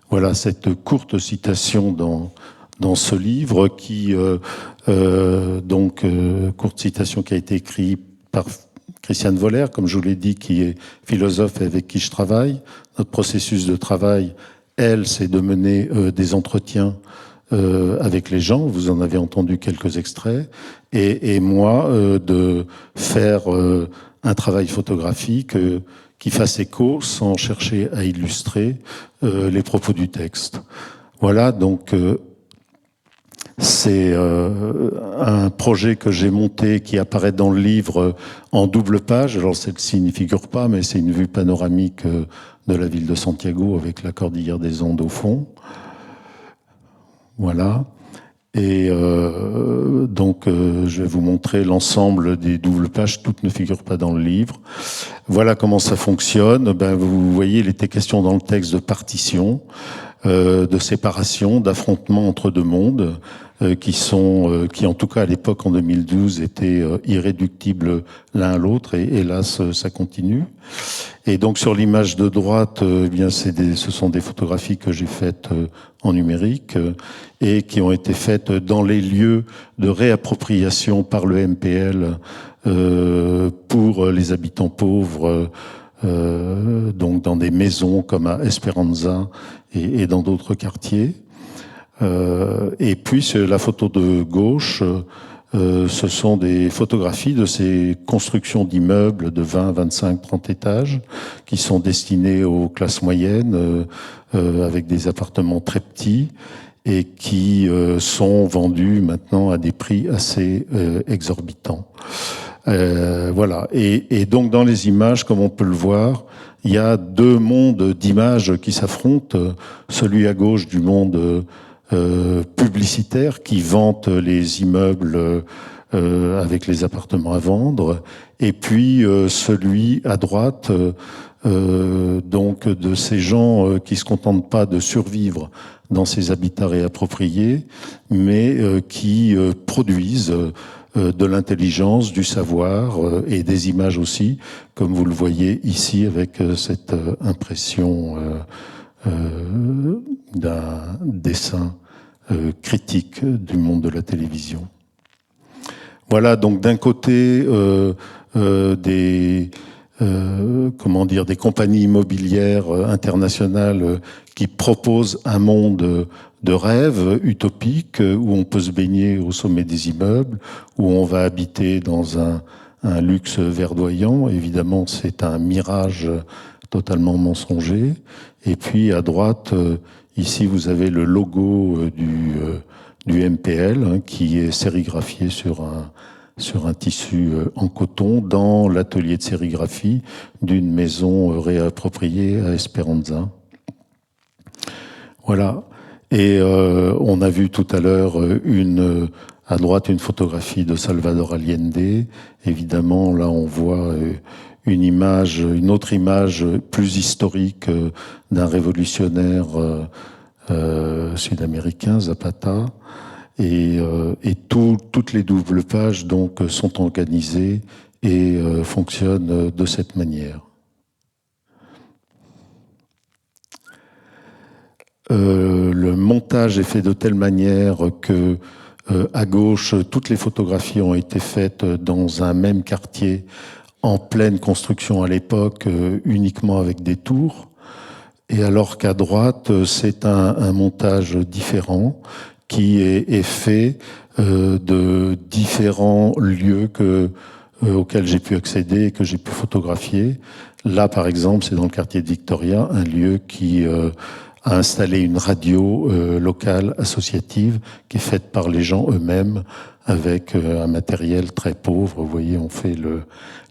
Voilà cette courte citation dans ce livre qui, courte citation qui a été écrite par Christiane Voller, comme je vous l'ai dit, qui est philosophe et avec qui je travaille. Notre processus de travail, elle, c'est de mener des entretiens avec les gens. Vous en avez entendu quelques extraits. Et moi, de faire un travail photographique qui fasse écho sans chercher à illustrer les propos du texte. Voilà, donc c'est un projet que j'ai monté qui apparaît dans le livre en double page. Alors celle-ci n'y figure pas, mais c'est une vue panoramique de la ville de Santiago avec la cordillère des Andes au fond. Voilà. Et je vais vous montrer l'ensemble des doubles pages. Toutes ne figurent pas dans le livre. Voilà comment ça fonctionne. Ben, vous voyez, il était question dans le texte de partition, de séparation, d'affrontement entre deux mondes, qui en tout cas à l'époque en 2012 étaient irréductibles l'un à l'autre, et hélas ça continue. Et donc sur l'image de droite, eh bien ce sont des photographies que j'ai faites en numérique et qui ont été faites dans les lieux de réappropriation par le MPL pour les habitants pauvres, donc dans des maisons comme à Esperanza et dans d'autres quartiers. Et puis sur la photo de gauche, ce sont des photographies de ces constructions d'immeubles de 20, 25, 30 étages qui sont destinés aux classes moyennes avec des appartements très petits et qui sont vendus maintenant à des prix assez exorbitants. Voilà. Et donc dans les images, comme on peut le voir, il y a deux mondes d'images qui s'affrontent. Celui à gauche du monde publicitaire qui vante les immeubles avec les appartements à vendre, et puis celui à droite donc de ces gens qui se contentent pas de survivre dans ces habitats réappropriés, mais qui produisent de l'intelligence, du savoir et des images aussi, comme vous le voyez ici avec cette impression d'un dessin critique du monde de la télévision. Voilà, donc d'un côté des compagnies immobilières internationales qui proposent un monde de rêve utopique où on peut se baigner au sommet des immeubles, où on va habiter dans un luxe verdoyant. Évidemment, c'est un mirage totalement mensonger. Et puis à droite, ici vous avez le logo du MPL qui est sérigraphié sur un tissu en coton dans l'atelier de sérigraphie d'une maison réappropriée à Esperanza. Voilà. Et on a vu tout à l'heure à droite une photographie de Salvador Allende. Évidemment, là on voit une autre image plus historique d'un révolutionnaire sud-américain, Zapata. Et toutes les doubles pages donc sont organisées et fonctionnent de cette manière. Le montage est fait de telle manière que à gauche, toutes les photographies ont été faites dans un même quartier en pleine construction à l'époque, uniquement avec des tours. Et alors qu'à droite, c'est un montage différent qui est fait de différents lieux auxquels j'ai pu accéder et que j'ai pu photographier. Là, par exemple, c'est dans le quartier de Victoria, un lieu qui a installé une radio locale associative qui est faite par les gens eux-mêmes avec un matériel très pauvre. Vous voyez, on fait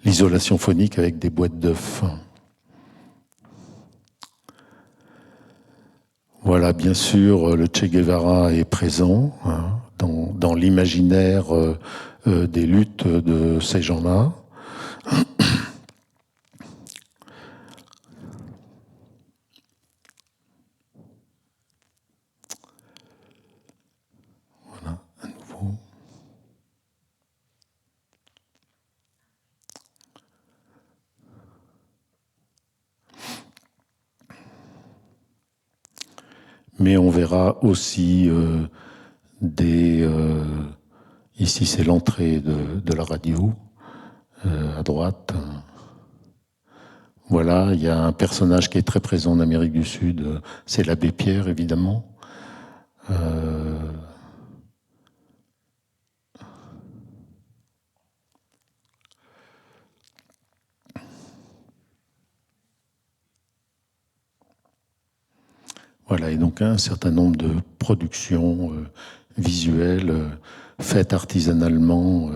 l'isolation phonique avec des boîtes d'œufs. Voilà, bien sûr, le Che Guevara est présent dans l'imaginaire des luttes de ces gens-là. Voilà, à nouveau. Mais on verra aussi ici, c'est l'entrée de la radio, à droite. Voilà, il y a un personnage qui est très présent en Amérique du Sud, c'est l'abbé Pierre, évidemment. Voilà, et donc un certain nombre de productions visuelles faites artisanalement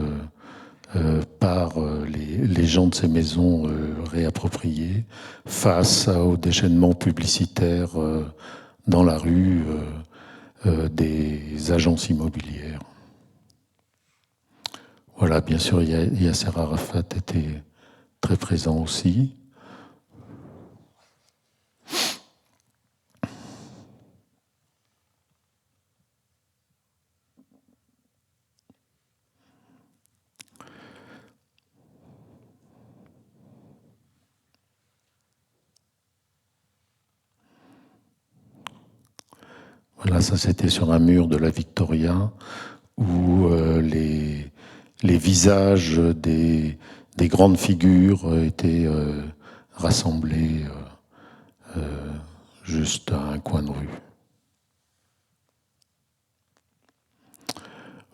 par les gens de ces maisons réappropriées face au déchaînement publicitaire dans la rue des agences immobilières. Voilà, bien sûr, Yasser Arafat était très présent aussi. Voilà, ça c'était sur un mur de la Victoria où les visages des grandes figures étaient rassemblés juste à un coin de rue.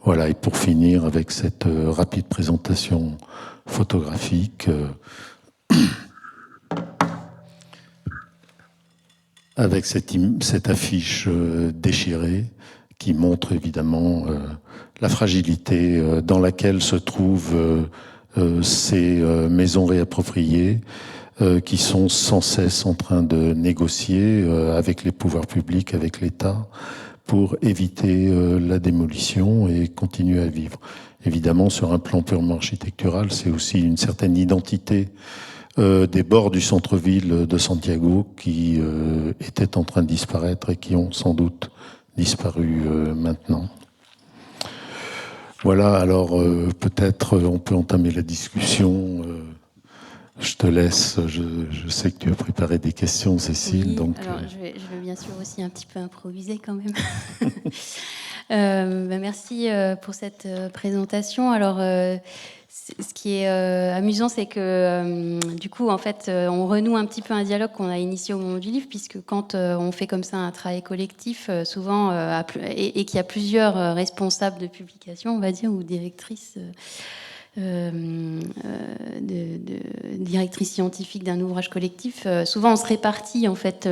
Voilà, et pour finir avec cette rapide présentation photographique, avec cette affiche déchirée qui montre évidemment la fragilité dans laquelle se trouvent ces maisons réappropriées qui sont sans cesse en train de négocier avec les pouvoirs publics, avec l'État, pour éviter la démolition et continuer à vivre. Évidemment, sur un plan purement architectural, c'est aussi une certaine identité des bords du centre-ville de Santiago qui étaient en train de disparaître et qui ont sans doute disparu maintenant. Voilà, alors peut-être on peut entamer la discussion. Je te laisse, je sais que tu as préparé des questions, Cécile. Oui, donc, alors je vais bien sûr aussi un petit peu improviser quand même. Merci pour cette présentation. Alors, ce qui est amusant, c'est que du coup, en fait, on renoue un petit peu un dialogue qu'on a initié au moment du livre, puisque quand on fait comme ça un travail collectif, souvent, et qu'il y a plusieurs responsables de publication, on va dire, ou directrices... directrice scientifique d'un ouvrage collectif, souvent on se répartit en fait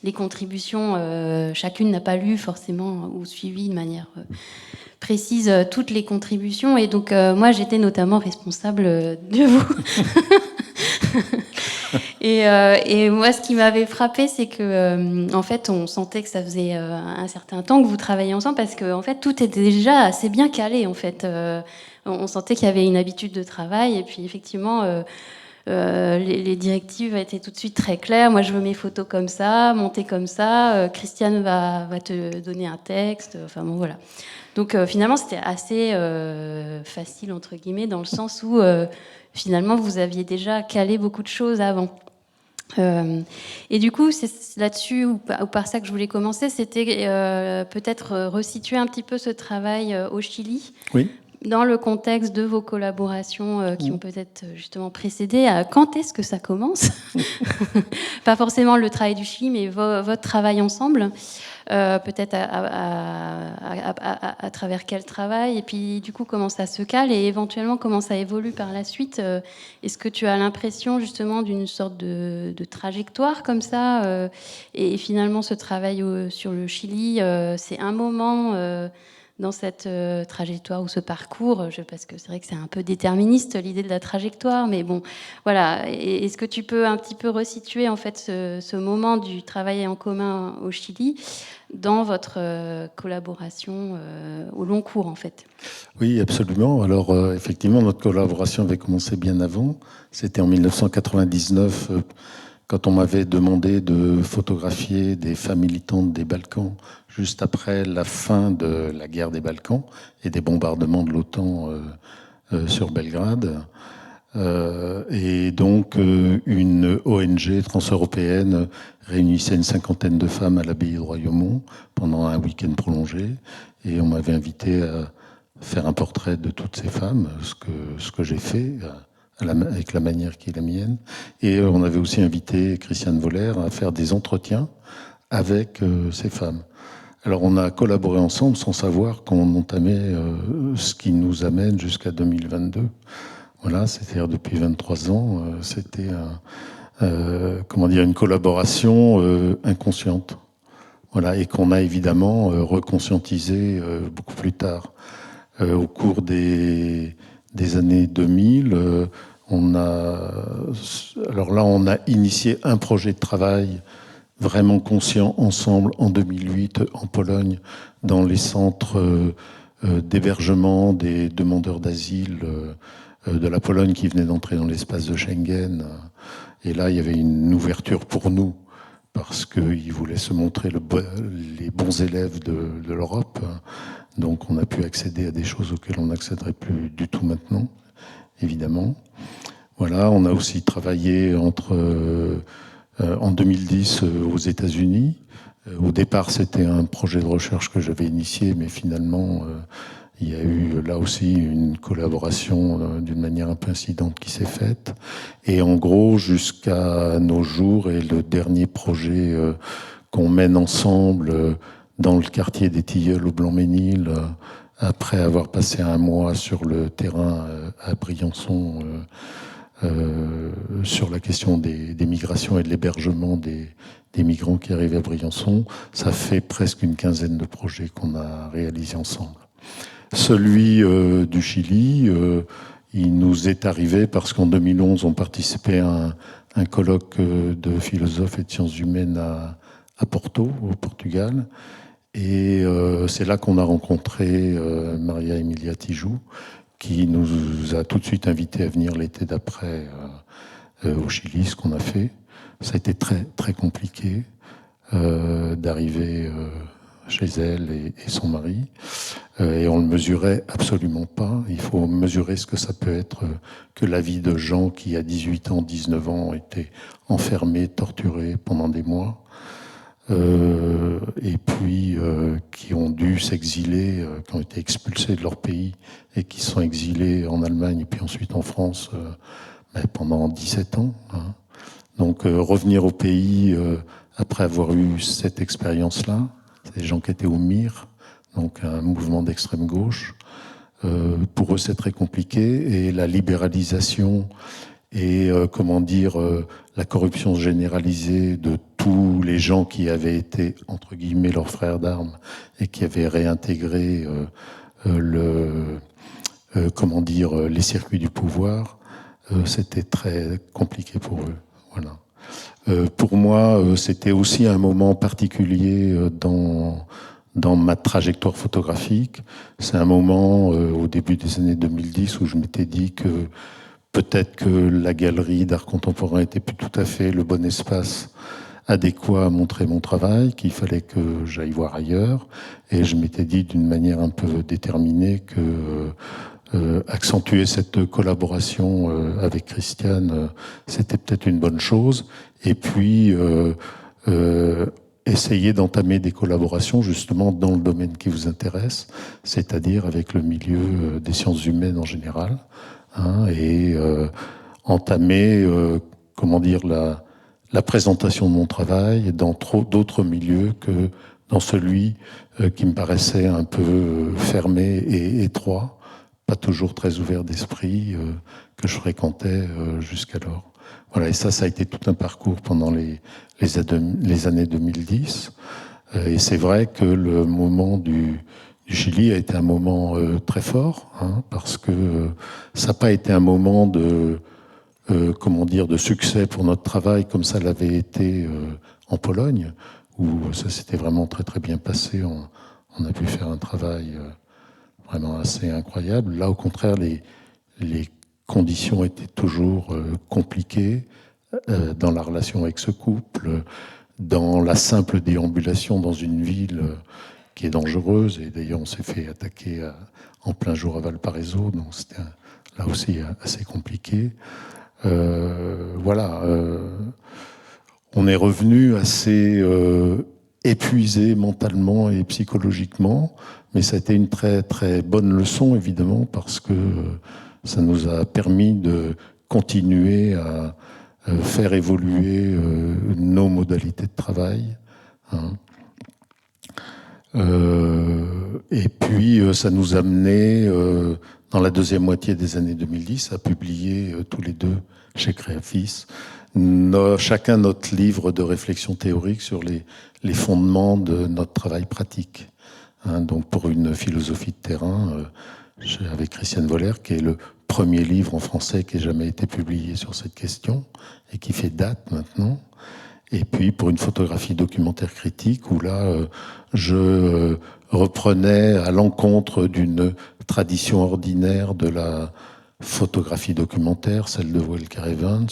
les contributions. Chacune n'a pas lu forcément ou suivi de manière précise toutes les contributions, et donc moi j'étais notamment responsable de vous. Et moi, ce qui m'avait frappé, c'est que en fait, on sentait que ça faisait un certain temps que vous travailliez ensemble, parce que en fait, tout était déjà assez bien calé. En fait, on sentait qu'il y avait une habitude de travail, et puis effectivement, les directives étaient tout de suite très claires. Moi, je veux mes photos comme ça, montées comme ça. Christiane va te donner un texte. Enfin bon, voilà. Donc finalement, c'était assez facile entre guillemets, dans le sens où finalement, vous aviez déjà calé beaucoup de choses avant. Et du coup, c'est là-dessus ou par ça que je voulais commencer, c'était peut-être resituer un petit peu ce travail au Chili. Oui. Dans le contexte de vos collaborations qui ont peut-être justement précédé. Quand est-ce que ça commence? Pas forcément le travail du Chili, mais votre travail ensemble. Peut-être à travers quel travail, et puis du coup comment ça se cale, et éventuellement comment ça évolue par la suite. Est-ce que tu as l'impression justement d'une sorte de trajectoire comme ça, et finalement ce travail sur le Chili, c'est un moment dans cette trajectoire ou ce parcours, parce que c'est vrai que c'est un peu déterministe l'idée de la trajectoire, mais bon, voilà. Est-ce que tu peux un petit peu resituer en fait ce moment du travail en commun au Chili dans votre collaboration au long cours en fait? Oui, absolument. Alors effectivement, notre collaboration avait commencé bien avant. C'était en 1999. Quand on m'avait demandé de photographier des femmes militantes des Balkans juste après la fin de la guerre des Balkans et des bombardements de l'OTAN sur Belgrade. Et donc, une ONG transeuropéenne réunissait une cinquantaine de femmes à l'abbaye de Royaumont pendant un week-end prolongé. Et on m'avait invité à faire un portrait de toutes ces femmes, ce que j'ai fait avec la manière qui est la mienne. Et on avait aussi invité Christiane Voller à faire des entretiens avec ces femmes. Alors on a collaboré ensemble sans savoir qu'on entamait ce qui nous amène jusqu'à 2022. Voilà, c'est-à-dire depuis 23 ans, c'était une collaboration inconsciente. Voilà, et qu'on a évidemment reconscientisé beaucoup plus tard. Au cours des années 2000, on a initié un projet de travail vraiment conscient ensemble en 2008 en Pologne, dans les centres d'hébergement des demandeurs d'asile de la Pologne qui venaient d'entrer dans l'espace de Schengen. Et là, il y avait une ouverture pour nous, parce qu'ils voulaient se montrer les bons élèves de l'Europe. Donc on a pu accéder à des choses auxquelles on n'accéderait plus du tout maintenant, évidemment. Voilà, on a aussi travaillé en 2010 aux États-Unis. Au départ, c'était un projet de recherche que j'avais initié, mais finalement, il y a eu là aussi une collaboration d'une manière un peu incidente qui s'est faite. Et en gros, jusqu'à nos jours, et le dernier projet qu'on mène ensemble dans le quartier des Tilleuls au Blanc-Ménil, après avoir passé un mois sur le terrain à Briançon, sur la question des migrations et de l'hébergement des migrants qui arrivent à Briançon. Ça fait presque une quinzaine de projets qu'on a réalisés ensemble. Celui du Chili, il nous est arrivé parce qu'en 2011, on participait à un colloque de philosophes et de sciences humaines à Porto, au Portugal. Et c'est là qu'on a rencontré Maria Emilia Tijoux, qui nous a tout de suite invités à venir l'été d'après au Chili, ce qu'on a fait. Ça a été très, très compliqué d'arriver chez elle et son mari. Et on ne le mesurait absolument pas. Il faut mesurer ce que ça peut être que la vie de gens qui, à 18 ans, 19 ans, ont été enfermés, torturés pendant des mois. Et puis qui ont dû s'exiler, qui ont été expulsés de leur pays et qui sont exilés en Allemagne et puis ensuite en France pendant 17 ans. Hein. Donc revenir au pays après avoir eu cette expérience-là, c'est des gens qui étaient au MIR, donc un mouvement d'extrême gauche. Pour eux, c'est très compliqué, et la libéralisation et la corruption généralisée de tous les gens qui avaient été, entre guillemets, leurs frères d'armes et qui avaient réintégré les circuits du pouvoir, c'était très compliqué pour eux. Voilà. Pour moi, c'était aussi un moment particulier dans ma trajectoire photographique. C'est un moment au début des années 2010 où je m'étais dit que peut-être que la galerie d'art contemporain n'était plus tout à fait le bon espace adéquat à montrer mon travail, qu'il fallait que j'aille voir ailleurs. Et je m'étais dit d'une manière un peu déterminée que accentuer cette collaboration avec Christiane, c'était peut-être une bonne chose. Et puis essayer d'entamer des collaborations justement dans le domaine qui vous intéresse, c'est-à-dire avec le milieu des sciences humaines en général. Et entamer, la présentation de mon travail dans d'autres milieux que dans celui qui me paraissait un peu fermé et étroit, pas toujours très ouvert d'esprit, que je fréquentais jusqu'alors. Voilà, et ça a été tout un parcours pendant les années 2010. Et c'est vrai que le moment du du Chili a été un moment très fort, hein, parce que ça n'a pas été un moment de, de succès pour notre travail comme ça l'avait été en Pologne, où ça s'était vraiment très très bien passé. On a pu faire un travail vraiment assez incroyable. Là, au contraire, les conditions étaient toujours compliquées dans la relation avec ce couple, dans la simple déambulation dans une ville qui est dangereuse. Et d'ailleurs, on s'est fait attaquer en plein jour à Valparaiso, donc c'était là aussi assez compliqué. Voilà. On est revenu assez épuisé mentalement et psychologiquement, mais ça a été une très très bonne leçon, évidemment, parce que ça nous a permis de continuer à faire évoluer nos modalités de travail. Hein. Et puis, ça nous a amené, dans la deuxième moitié des années 2010, à publier tous les deux chez Créafis, chacun notre livre de réflexion théorique sur les fondements de notre travail pratique. Hein, donc, pour une philosophie de terrain, avec Christiane Voller, qui est le premier livre en français qui ait jamais été publié sur cette question et qui fait date maintenant. Et puis pour une photographie documentaire critique, où là, je reprenais à l'encontre d'une tradition ordinaire de la photographie documentaire, celle de Walker Evans,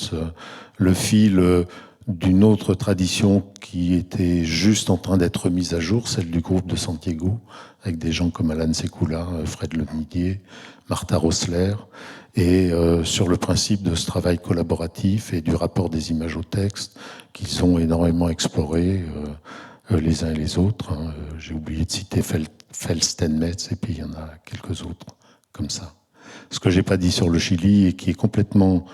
le fil d'une autre tradition qui était juste en train d'être mise à jour, celle du groupe de Santiago, avec des gens comme Alan Sekula, Fred Lemidier, Martha Rossler, et sur le principe de ce travail collaboratif et du rapport des images au texte qu'ils ont énormément exploré les uns et les autres. Hein. J'ai oublié de citer Felstenmetz, et puis il y en a quelques autres comme ça. Ce que j'ai pas dit sur le Chili et qui est complètement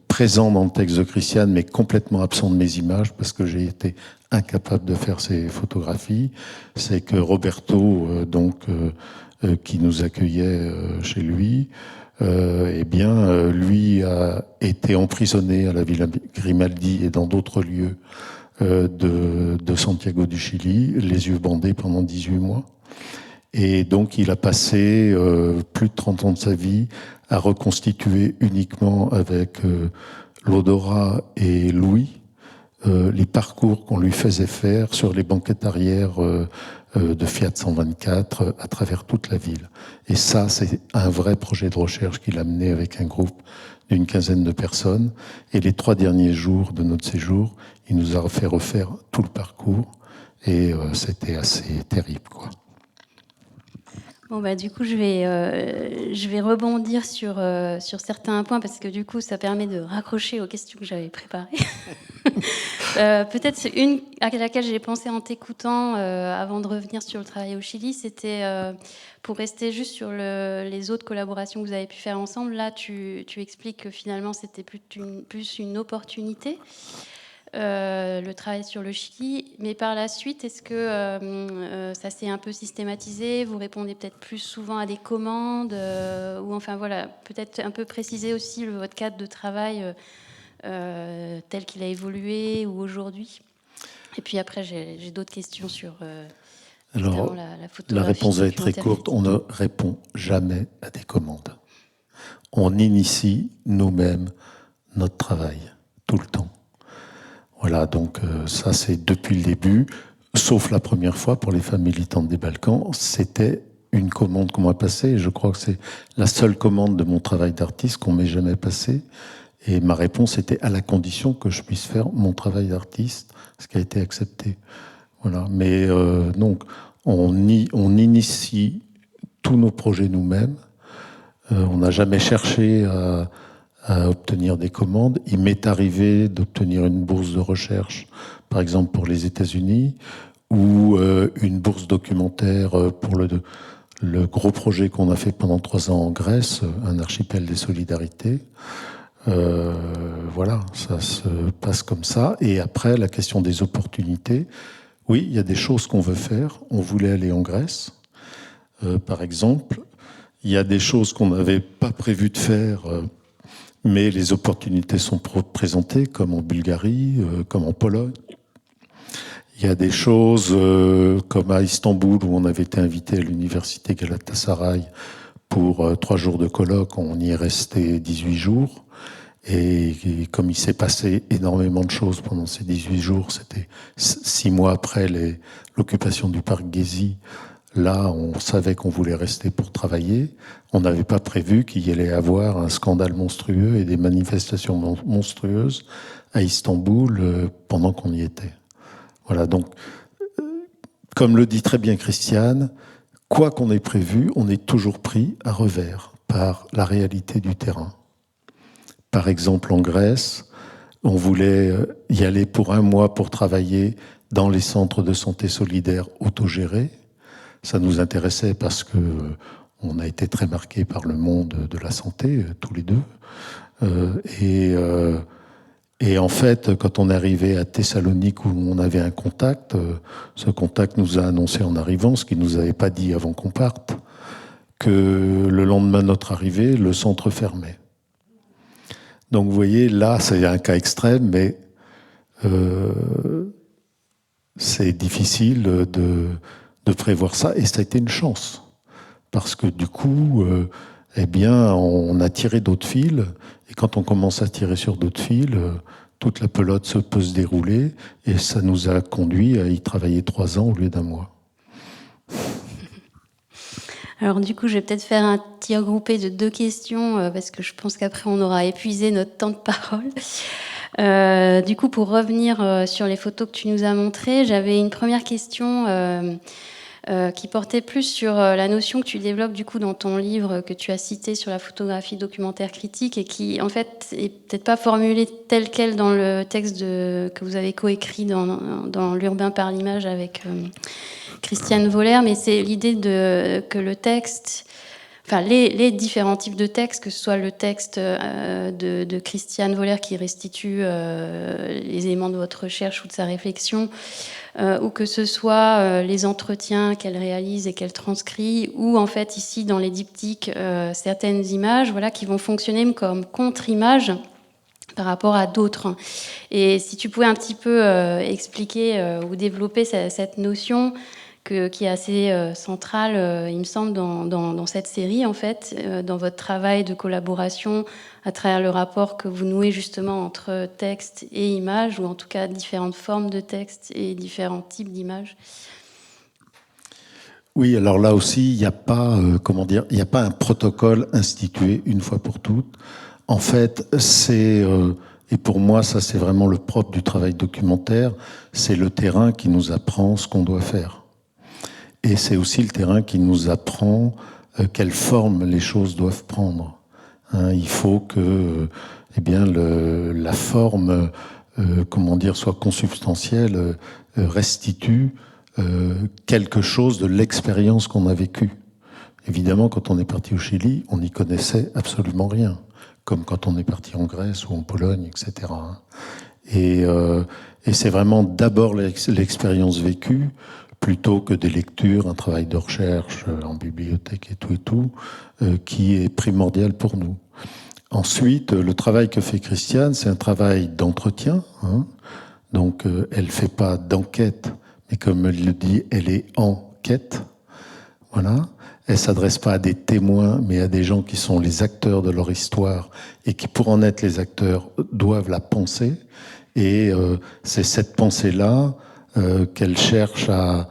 présent dans le texte de Christiane, mais complètement absent de mes images parce que j'ai été incapable de faire ces photographies, c'est que Roberto, qui nous accueillait chez lui, lui a été emprisonné à la Villa Grimaldi et dans d'autres lieux de Santiago du Chili, les yeux bandés pendant 18 mois. Et donc, il a passé plus de 30 ans de sa vie à reconstituer uniquement avec l'odorat et Louis les parcours qu'on lui faisait faire sur les banquettes arrière de Fiat 124 à travers toute la ville. Et ça, c'est un vrai projet de recherche qu'il a mené avec un groupe d'une quinzaine de personnes. Et les 3 derniers jours de notre séjour, il nous a fait refaire tout le parcours. Et c'était assez terrible, quoi. Bon bah du coup je vais rebondir sur certains points parce que du coup ça permet de raccrocher aux questions que j'avais préparées. Peut-être une à laquelle j'ai pensé en t'écoutant avant de revenir sur le travail au Chili, c'était pour rester juste sur les autres collaborations que vous avez pu faire ensemble. Là tu expliques que finalement c'était plus une opportunité. Le travail sur le Chili, mais par la suite, est-ce que ça s'est un peu systématisé? Vous répondez peut-être plus souvent à des commandes, ou enfin voilà, peut-être un peu préciser aussi votre cadre de travail tel qu'il a évolué ou aujourd'hui. Et puis après, j'ai d'autres questions sur Alors, la photographie. La réponse va être très courte. On ne répond jamais à des commandes. On initie nous-mêmes notre travail, tout le temps. Voilà, donc ça c'est depuis le début, sauf la première fois pour les femmes militantes des Balkans, c'était une commande qu'on m'a passée, et je crois que c'est la seule commande de mon travail d'artiste qu'on m'ait jamais passée, et ma réponse était à la condition que je puisse faire mon travail d'artiste, ce qui a été accepté. Voilà, mais donc on initie tous nos projets nous-mêmes, on n'a jamais cherché à obtenir des commandes. Il m'est arrivé d'obtenir une bourse de recherche, par exemple pour les États-Unis, ou une bourse documentaire pour le gros projet qu'on a fait pendant 3 ans en Grèce, un archipel des solidarités. Voilà, ça se passe comme ça. Et après, la question des opportunités. Oui, il y a des choses qu'on veut faire. On voulait aller en Grèce, par exemple. Il y a des choses qu'on n'avait pas prévu de faire, mais les opportunités sont présentées, comme en Bulgarie, comme en Pologne. Il y a des choses comme à Istanbul, où on avait été invité à l'université Galatasaray pour 3 jours de colloque. On y est resté 18 jours. Et comme il s'est passé énormément de choses pendant ces 18 jours, c'était 6 mois après l'occupation du parc Gezi. Là, on savait qu'on voulait rester pour travailler. On n'avait pas prévu qu'il y allait avoir un scandale monstrueux et des manifestations monstrueuses à Istanbul pendant qu'on y était. Voilà, donc, comme le dit très bien Christiane, quoi qu'on ait prévu, on est toujours pris à revers par la réalité du terrain. Par exemple, en Grèce, on voulait y aller pour 1 mois pour travailler dans les centres de santé solidaire autogérés. Ça nous intéressait parce que on a été très marqués par le monde de la santé, tous les deux. Et en fait, quand on est arrivé à Thessalonique où on avait un contact, ce contact nous a annoncé en arrivant, ce qu'il nous avait pas dit avant qu'on parte, que le lendemain de notre arrivée, le centre fermait. Donc vous voyez, là, c'est un cas extrême, mais c'est difficile de prévoir ça, et ça a été une chance. Parce que du coup, eh bien, on a tiré d'autres fils, et quand on commence à tirer sur d'autres fils, toute la pelote peut se dérouler, et ça nous a conduit à y travailler 3 ans au lieu d'1 mois. Alors du coup, je vais peut-être faire un tir groupé de 2 questions, parce que je pense qu'après, on aura épuisé notre temps de parole. Du coup, pour revenir sur les photos que tu nous as montrées, j'avais une première question qui portait plus sur la notion que tu développes du coup dans ton livre que tu as cité sur la photographie documentaire critique et qui en fait est peut-être pas formulée telle quelle dans le texte que vous avez coécrit dans l'Urbain par l'image avec Christiane Voller, mais c'est l'idée que le texte, enfin les différents types de textes, que ce soit le texte de Christiane Voller qui restitue les éléments de votre recherche ou de sa réflexion, ou que ce soit les entretiens qu'elle réalise et qu'elle transcrit, ou en fait ici dans les diptyques certaines images, voilà, qui vont fonctionner comme contre-images par rapport à d'autres. Et si tu pouvais un petit peu expliquer ou développer cette notion qui est assez centrale, il me semble, dans cette série, en fait, dans votre travail de collaboration à travers le rapport que vous nouez justement entre texte et image, ou en tout cas différentes formes de texte et différents types d'images. Oui, alors là aussi, il n'y a pas, il n'y a pas un protocole institué une fois pour toutes. En fait, et pour moi, ça c'est vraiment le propre du travail documentaire, c'est le terrain qui nous apprend ce qu'on doit faire. Et c'est aussi le terrain qui nous apprend quelle forme les choses doivent prendre. Il faut que la forme soit consubstantielle, restitue quelque chose de l'expérience qu'on a vécue. Évidemment, quand on est parti au Chili, on n'y connaissait absolument rien, comme quand on est parti en Grèce ou en Pologne, etc. Et c'est vraiment d'abord l'expérience vécue, plutôt que des lectures, un travail de recherche en bibliothèque et tout, qui est primordial pour nous. Ensuite, le travail que fait Christiane, c'est un travail d'entretien. Donc, elle ne fait pas d'enquête, mais comme elle le dit, elle est en quête. Voilà. Elle ne s'adresse pas à des témoins, mais à des gens qui sont les acteurs de leur histoire et qui, pour en être les acteurs, doivent la penser. Et c'est cette pensée-là qu'elle cherche à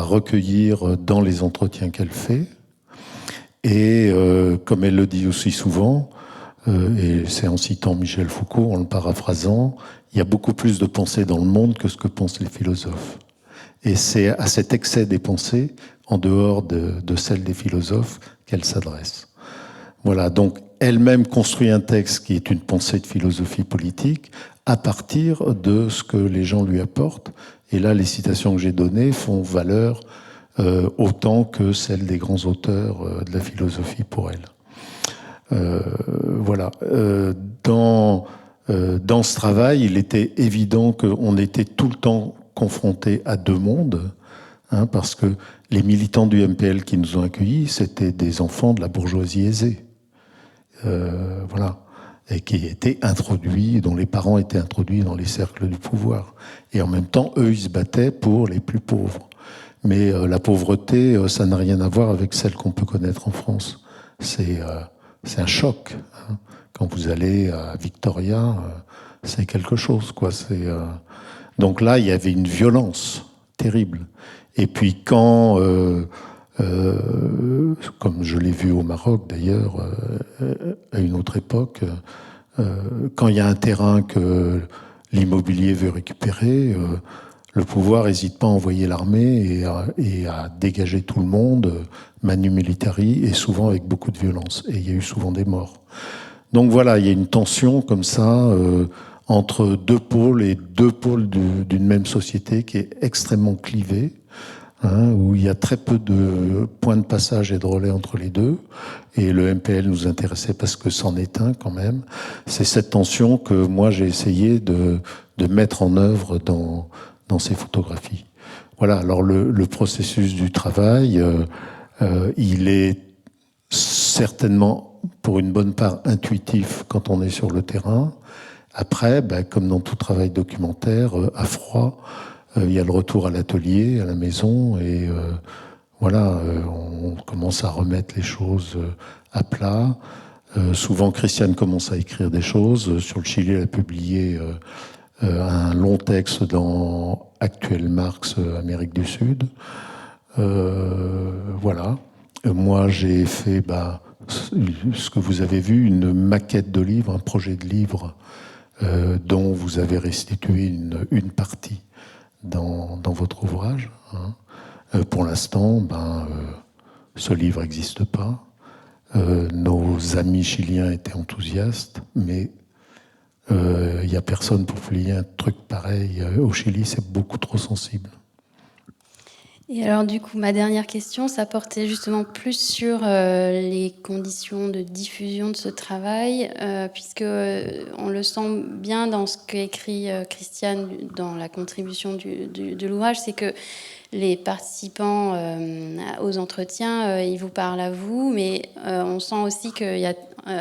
recueillir dans les entretiens qu'elle fait. Et comme elle le dit aussi souvent, et c'est en citant Michel Foucault, en le paraphrasant, il y a beaucoup plus de pensées dans le monde que ce que pensent les philosophes. Et c'est à cet excès des pensées, en dehors de celle des philosophes, qu'elle s'adresse. Voilà, donc elle-même construit un texte qui est une pensée de philosophie politique à partir de ce que les gens lui apportent. Et là, les citations que j'ai données font valeur autant que celles des grands auteurs de la philosophie pour elle. Voilà. Dans ce travail, il était évident qu'on était tout le temps confronté à 2 mondes, parce que les militants du MPL qui nous ont accueillis, c'était des enfants de la bourgeoisie aisée. Voilà. et qui étaient introduits, dont les parents étaient introduits dans les cercles du pouvoir. Et en même temps, eux, ils se battaient pour les plus pauvres. Mais la pauvreté, ça n'a rien à voir avec celle qu'on peut connaître en France. C'est un choc. Hein. Quand vous allez à Victoria, c'est quelque chose, quoi. Donc là, il y avait une violence terrible. Et puis quand, comme je l'ai vu au Maroc d'ailleurs, à une autre époque, quand il y a un terrain que l'immobilier veut récupérer, le pouvoir n'hésite pas à envoyer l'armée et à dégager tout le monde, manu militari, et souvent avec beaucoup de violence. Et il y a eu souvent des morts. Donc voilà, il y a une tension comme ça entre deux pôles et deux pôles d'une même société qui est extrêmement clivée, hein, où il y a très peu de points de passage et de relais entre les deux. Et le MPL nous intéressait parce que c'en est un quand même. C'est cette tension que moi j'ai essayé de mettre en œuvre dans ces photographies. Voilà, alors le processus du travail, il est certainement pour une bonne part intuitif quand on est sur le terrain. Après, comme dans tout travail documentaire, à froid, il y a le retour à l'atelier, à la maison, et voilà, on commence à remettre les choses à plat. Souvent, Christiane commence à écrire des choses. Sur le Chili, elle a publié un long texte dans Actuel Marx, Amérique du Sud. Voilà. Moi, j'ai fait ce que vous avez vu, une maquette de livre, un projet de livre dont vous avez restitué une partie dans votre ouvrage. Hein. Pour l'instant, ce livre n'existe pas. Nos amis chiliens étaient enthousiastes, mais il n'y a personne pour publier un truc pareil. Au Chili, c'est beaucoup trop sensible. Et alors du coup, ma dernière question, ça portait justement plus sur les conditions de diffusion de ce travail, puisque on le sent bien dans ce qu'écrit Christiane dans la contribution de l'ouvrage, c'est que les participants aux entretiens, ils vous parlent à vous, mais on sent aussi qu'il y a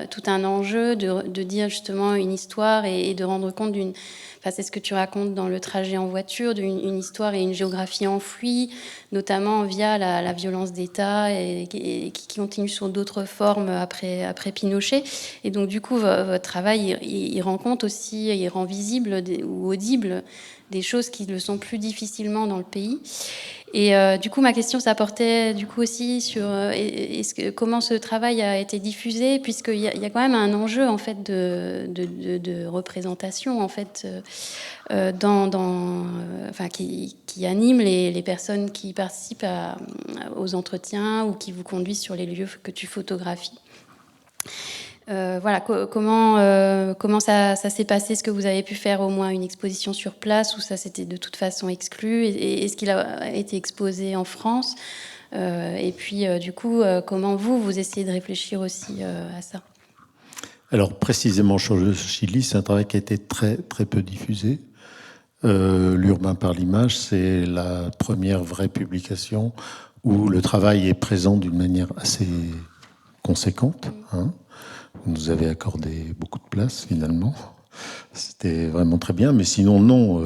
tout un enjeu de dire justement une histoire et de rendre compte d'une... Enfin, c'est ce que tu racontes dans le trajet en voiture, d'une histoire et une géographie enfouie, notamment via la violence d'État et qui continue sur d'autres formes après Pinochet. Et donc, du coup, votre travail, il rend compte aussi, il rend visible ou audible des choses qui le sont plus difficilement dans le pays. Et du coup, ma question, ça portait du coup aussi sur comment ce travail a été diffusé, puisqu'il y a quand même un enjeu en fait de représentation en fait qui anime les personnes qui participent aux entretiens ou qui vous conduisent sur les lieux que tu photographies. Voilà, comment ça s'est passé? Est-ce que vous avez pu faire au moins une exposition sur place ou ça c'était de toute façon exclu? Et est-ce qu'il a été exposé en France? Et puis, du coup, comment vous essayez de réfléchir aussi à ça? Alors, précisément sur le Chili, c'est un travail qui a été très, très peu diffusé. L'Urbain par l'image, c'est la première vraie publication où le travail est présent d'une manière assez conséquente, hein. Vous nous avez accordé beaucoup de place, finalement. C'était vraiment très bien. Mais sinon, non,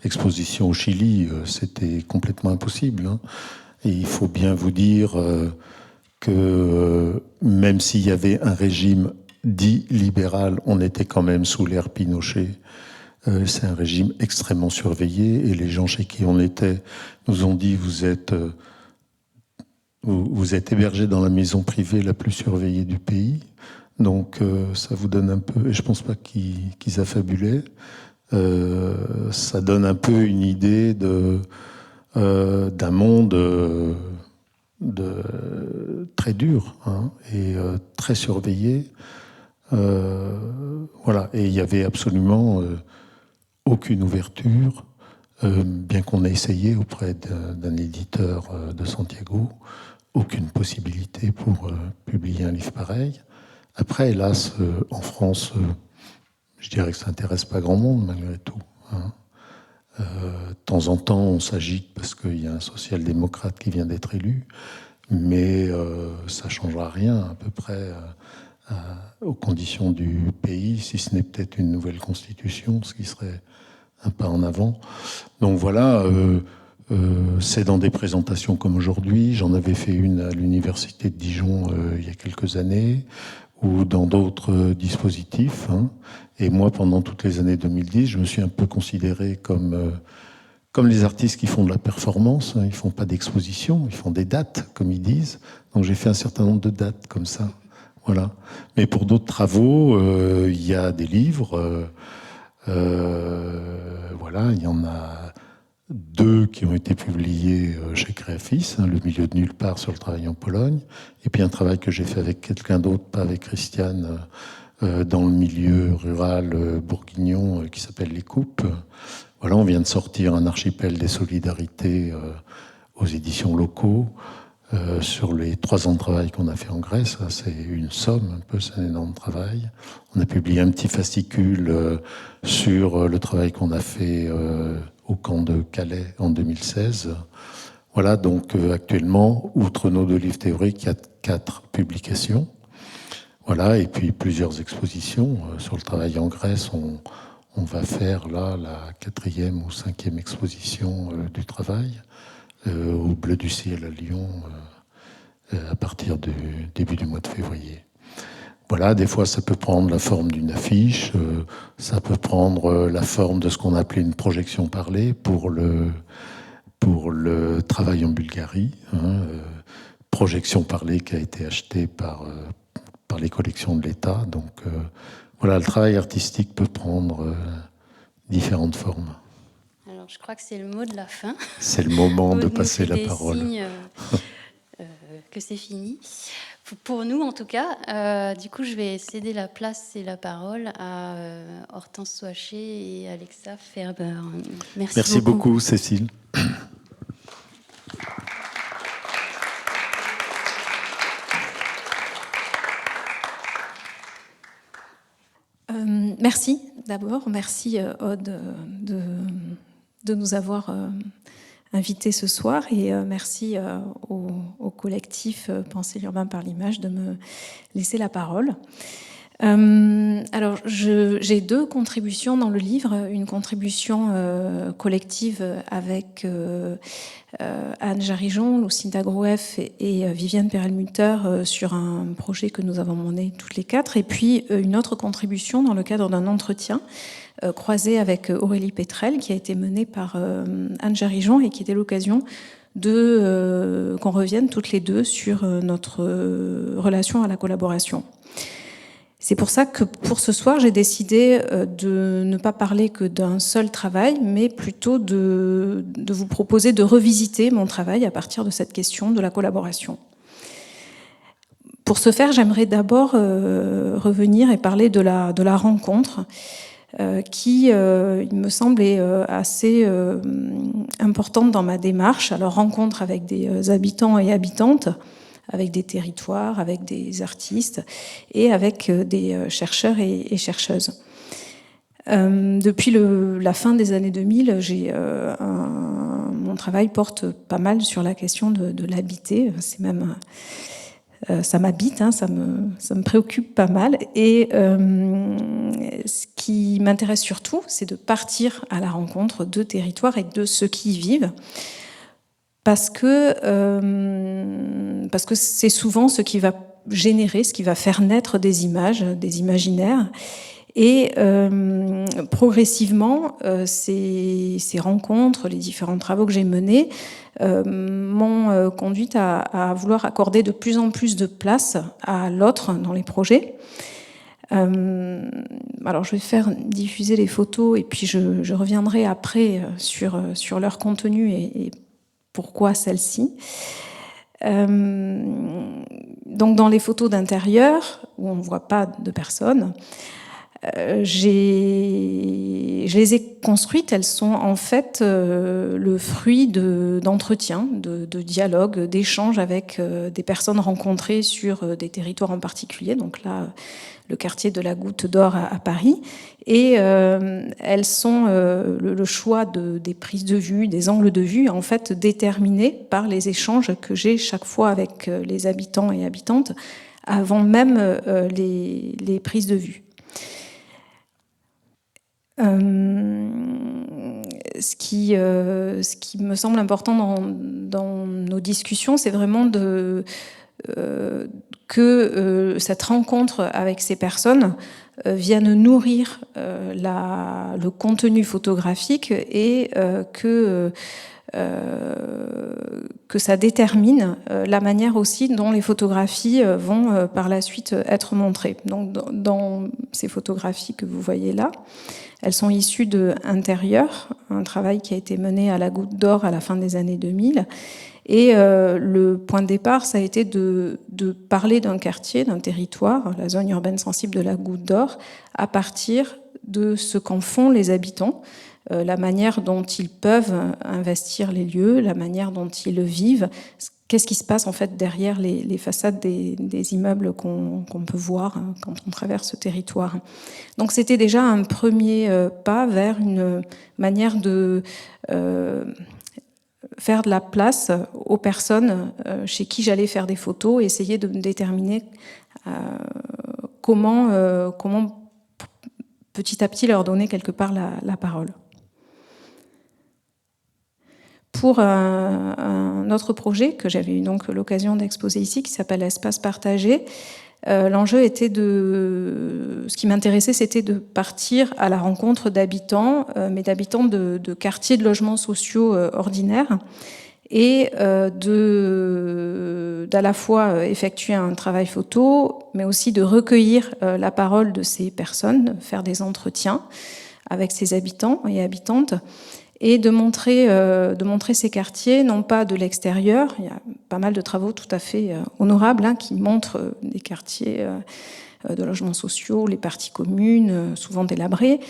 exposition au Chili, c'était complètement impossible. Hein. Et il faut bien vous dire que même s'il y avait un régime dit libéral, on était quand même sous l'ère Pinochet. C'est un régime extrêmement surveillé. Et les gens chez qui on était nous ont dit, vous êtes hébergés dans la maison privée la plus surveillée du pays. Donc ça vous donne un peu, et je pense pas qu'ils affabulaient, ça donne un peu une idée d'un monde très dur, hein, et très surveillé. Voilà, et il y avait absolument aucune ouverture, bien qu'on ait essayé auprès d'un éditeur de Santiago, aucune possibilité pour publier un livre pareil. Après, hélas, en France, je dirais que ça n'intéresse pas grand monde, malgré tout. Hein. De temps en temps, on s'agite parce qu'il y a un social-démocrate qui vient d'être élu, mais ça ne changera rien, à peu près, aux conditions du pays, si ce n'est peut-être une nouvelle constitution, ce qui serait un pas en avant. Donc voilà, c'est dans des présentations comme aujourd'hui. J'en avais fait une à l'université de Dijon il y a quelques années, ou dans d'autres dispositifs. Et moi, pendant toutes les années 2010, je me suis un peu considéré comme les artistes qui font de la performance. Ils ne font pas d'exposition, ils font des dates, comme ils disent. Donc j'ai fait un certain nombre de dates comme ça. Voilà. Mais pour d'autres travaux, il y a des livres. Voilà, il y en a 2 qui ont été publiés chez Créafis, Le milieu de nulle part sur le travail en Pologne, et puis un travail que j'ai fait avec quelqu'un d'autre, pas avec Christiane, dans le milieu rural bourguignon, qui s'appelle Les Coupes. Voilà, on vient de sortir un archipel des solidarités aux éditions locaux. Sur les 3 ans de travail qu'on a fait en Grèce, c'est une somme, un peu, c'est un énorme travail. On a publié un petit fascicule sur le travail qu'on a fait au camp de Calais en 2016. Voilà, donc actuellement, outre nos 2 livres théoriques, il y a 4 publications. Voilà, et puis plusieurs expositions. Sur le travail en Grèce, on va faire là la 4e ou 5e exposition du travail. Au Bleu du Ciel à Lyon à partir du début du mois de février. Voilà, des fois ça peut prendre la forme d'une affiche, ça peut prendre la forme de ce qu'on appelait une projection parlée pour le travail en Bulgarie. Projection parlée qui a été achetée par les collections de l'État. Donc voilà, le travail artistique peut prendre différentes formes. Alors, je crois que c'est le mot de la fin. C'est le moment de passer la parole. Signes, que c'est fini. Pour nous, en tout cas. Du coup, je vais céder la place et la parole à Hortense Soaché et Alexa Ferber. Merci beaucoup, Cécile. Merci d'abord, merci Aude de nous avoir invités ce soir et merci au collectif Penser l'urbain par l'image de me laisser la parole. Alors, j'ai 2 contributions dans le livre, une contribution collective avec Anne Jarijon, Lucinda Groef et Viviane Perelmutter sur un projet que nous avons mené toutes les 4, et puis une autre contribution dans le cadre d'un entretien croisé avec Aurélie Pétrel qui a été mené par Anne Jarijon et qui était l'occasion qu'on revienne toutes les 2 sur notre relation à la collaboration. C'est pour ça que pour ce soir, j'ai décidé de ne pas parler que d'un seul travail, mais plutôt de vous proposer de revisiter mon travail à partir de cette question de la collaboration. Pour ce faire, j'aimerais d'abord revenir et parler de la rencontre qui, il me semble, est assez importante dans ma démarche. Alors, rencontre avec des habitants et habitantes, avec des territoires, avec des artistes et avec des chercheurs et chercheuses. Depuis la fin des années 2000, mon travail porte pas mal sur la question de l'habiter. C'est même, ça m'habite, ça me préoccupe pas mal. Et ce qui m'intéresse surtout, c'est de partir à la rencontre de territoires et de ceux qui y vivent. Parce que c'est souvent ce qui va générer, ce qui va faire naître des images, des imaginaires. Et progressivement, ces rencontres, les différents travaux que j'ai menés m'ont conduite à vouloir accorder de plus en plus de place à l'autre dans les projets. Alors je vais faire diffuser les photos et puis je reviendrai après sur leur contenu et pourquoi celle-ci. Donc dans les photos d'intérieur, où on ne voit pas de personnes, je les ai construites, elles sont en fait le fruit d'entretiens, de dialogues, d'échanges avec des personnes rencontrées sur des territoires en particulier, donc là le quartier de la Goutte d'Or à Paris, et elles sont le choix des prises de vue, des angles de vue, en fait déterminés par les échanges que j'ai chaque fois avec les habitants et habitantes avant même les prises de vue. Ce qui me semble important dans nos discussions, c'est vraiment que cette rencontre avec ces personnes vienne nourrir le contenu photographique et que ça détermine la manière aussi dont les photographies vont par la suite être montrées. Donc, dans ces photographies que vous voyez là, elles sont issues de Intérieur, un travail qui a été mené à la Goutte d'Or à la fin des années 2000. Et le point de départ, ça a été de parler d'un quartier, d'un territoire, la zone urbaine sensible de la Goutte d'Or, à partir de ce qu'en font les habitants, la manière dont ils peuvent investir les lieux, la manière dont ils vivent, qu'est-ce qui se passe en fait derrière les façades des immeubles qu'on peut voir quand on traverse ce territoire. Donc c'était déjà un premier pas vers une manière de faire de la place aux personnes chez qui j'allais faire des photos et essayer de déterminer comment petit à petit leur donner quelque part la parole. Pour un autre projet que j'avais eu donc l'occasion d'exposer ici, qui s'appelle Espace partagé, l'enjeu était ce qui m'intéressait, c'était de partir à la rencontre d'habitants, mais d'habitants de quartiers de logements sociaux ordinaires, et d'à la fois effectuer un travail photo, mais aussi de recueillir la parole de ces personnes, faire des entretiens avec ces habitants et habitantes, et de montrer ces quartiers, non pas de l'extérieur. Il y a pas mal de travaux tout à fait honorables qui montrent des quartiers de logements sociaux, les parties communes, souvent délabrées.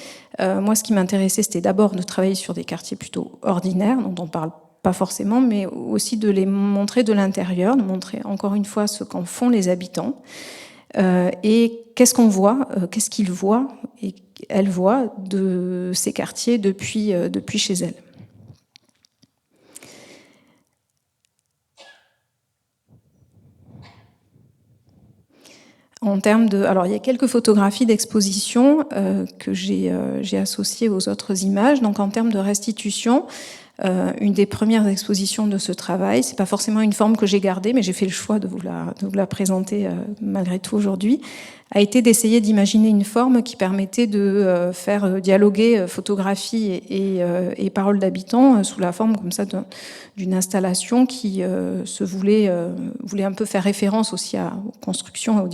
Moi, ce qui m'intéressait, c'était d'abord de travailler sur des quartiers plutôt ordinaires, dont on parle pas forcément, mais aussi de les montrer de l'intérieur, de montrer encore une fois ce qu'en font les habitants. Et qu'est-ce qu'on voit, qu'est-ce qu'ils voient et elles voient de ces quartiers depuis chez elles. En termes alors il y a quelques photographies d'exposition que j'ai associées aux autres images. Donc en termes de restitution, une des premières expositions de ce travail, c'est pas forcément une forme que j'ai gardée, mais j'ai fait le choix de vous la présenter malgré tout aujourd'hui, a été d'essayer d'imaginer une forme qui permettait de faire dialoguer photographie et paroles d'habitants sous la forme comme ça d'une installation qui voulait un peu faire référence aussi aux constructions,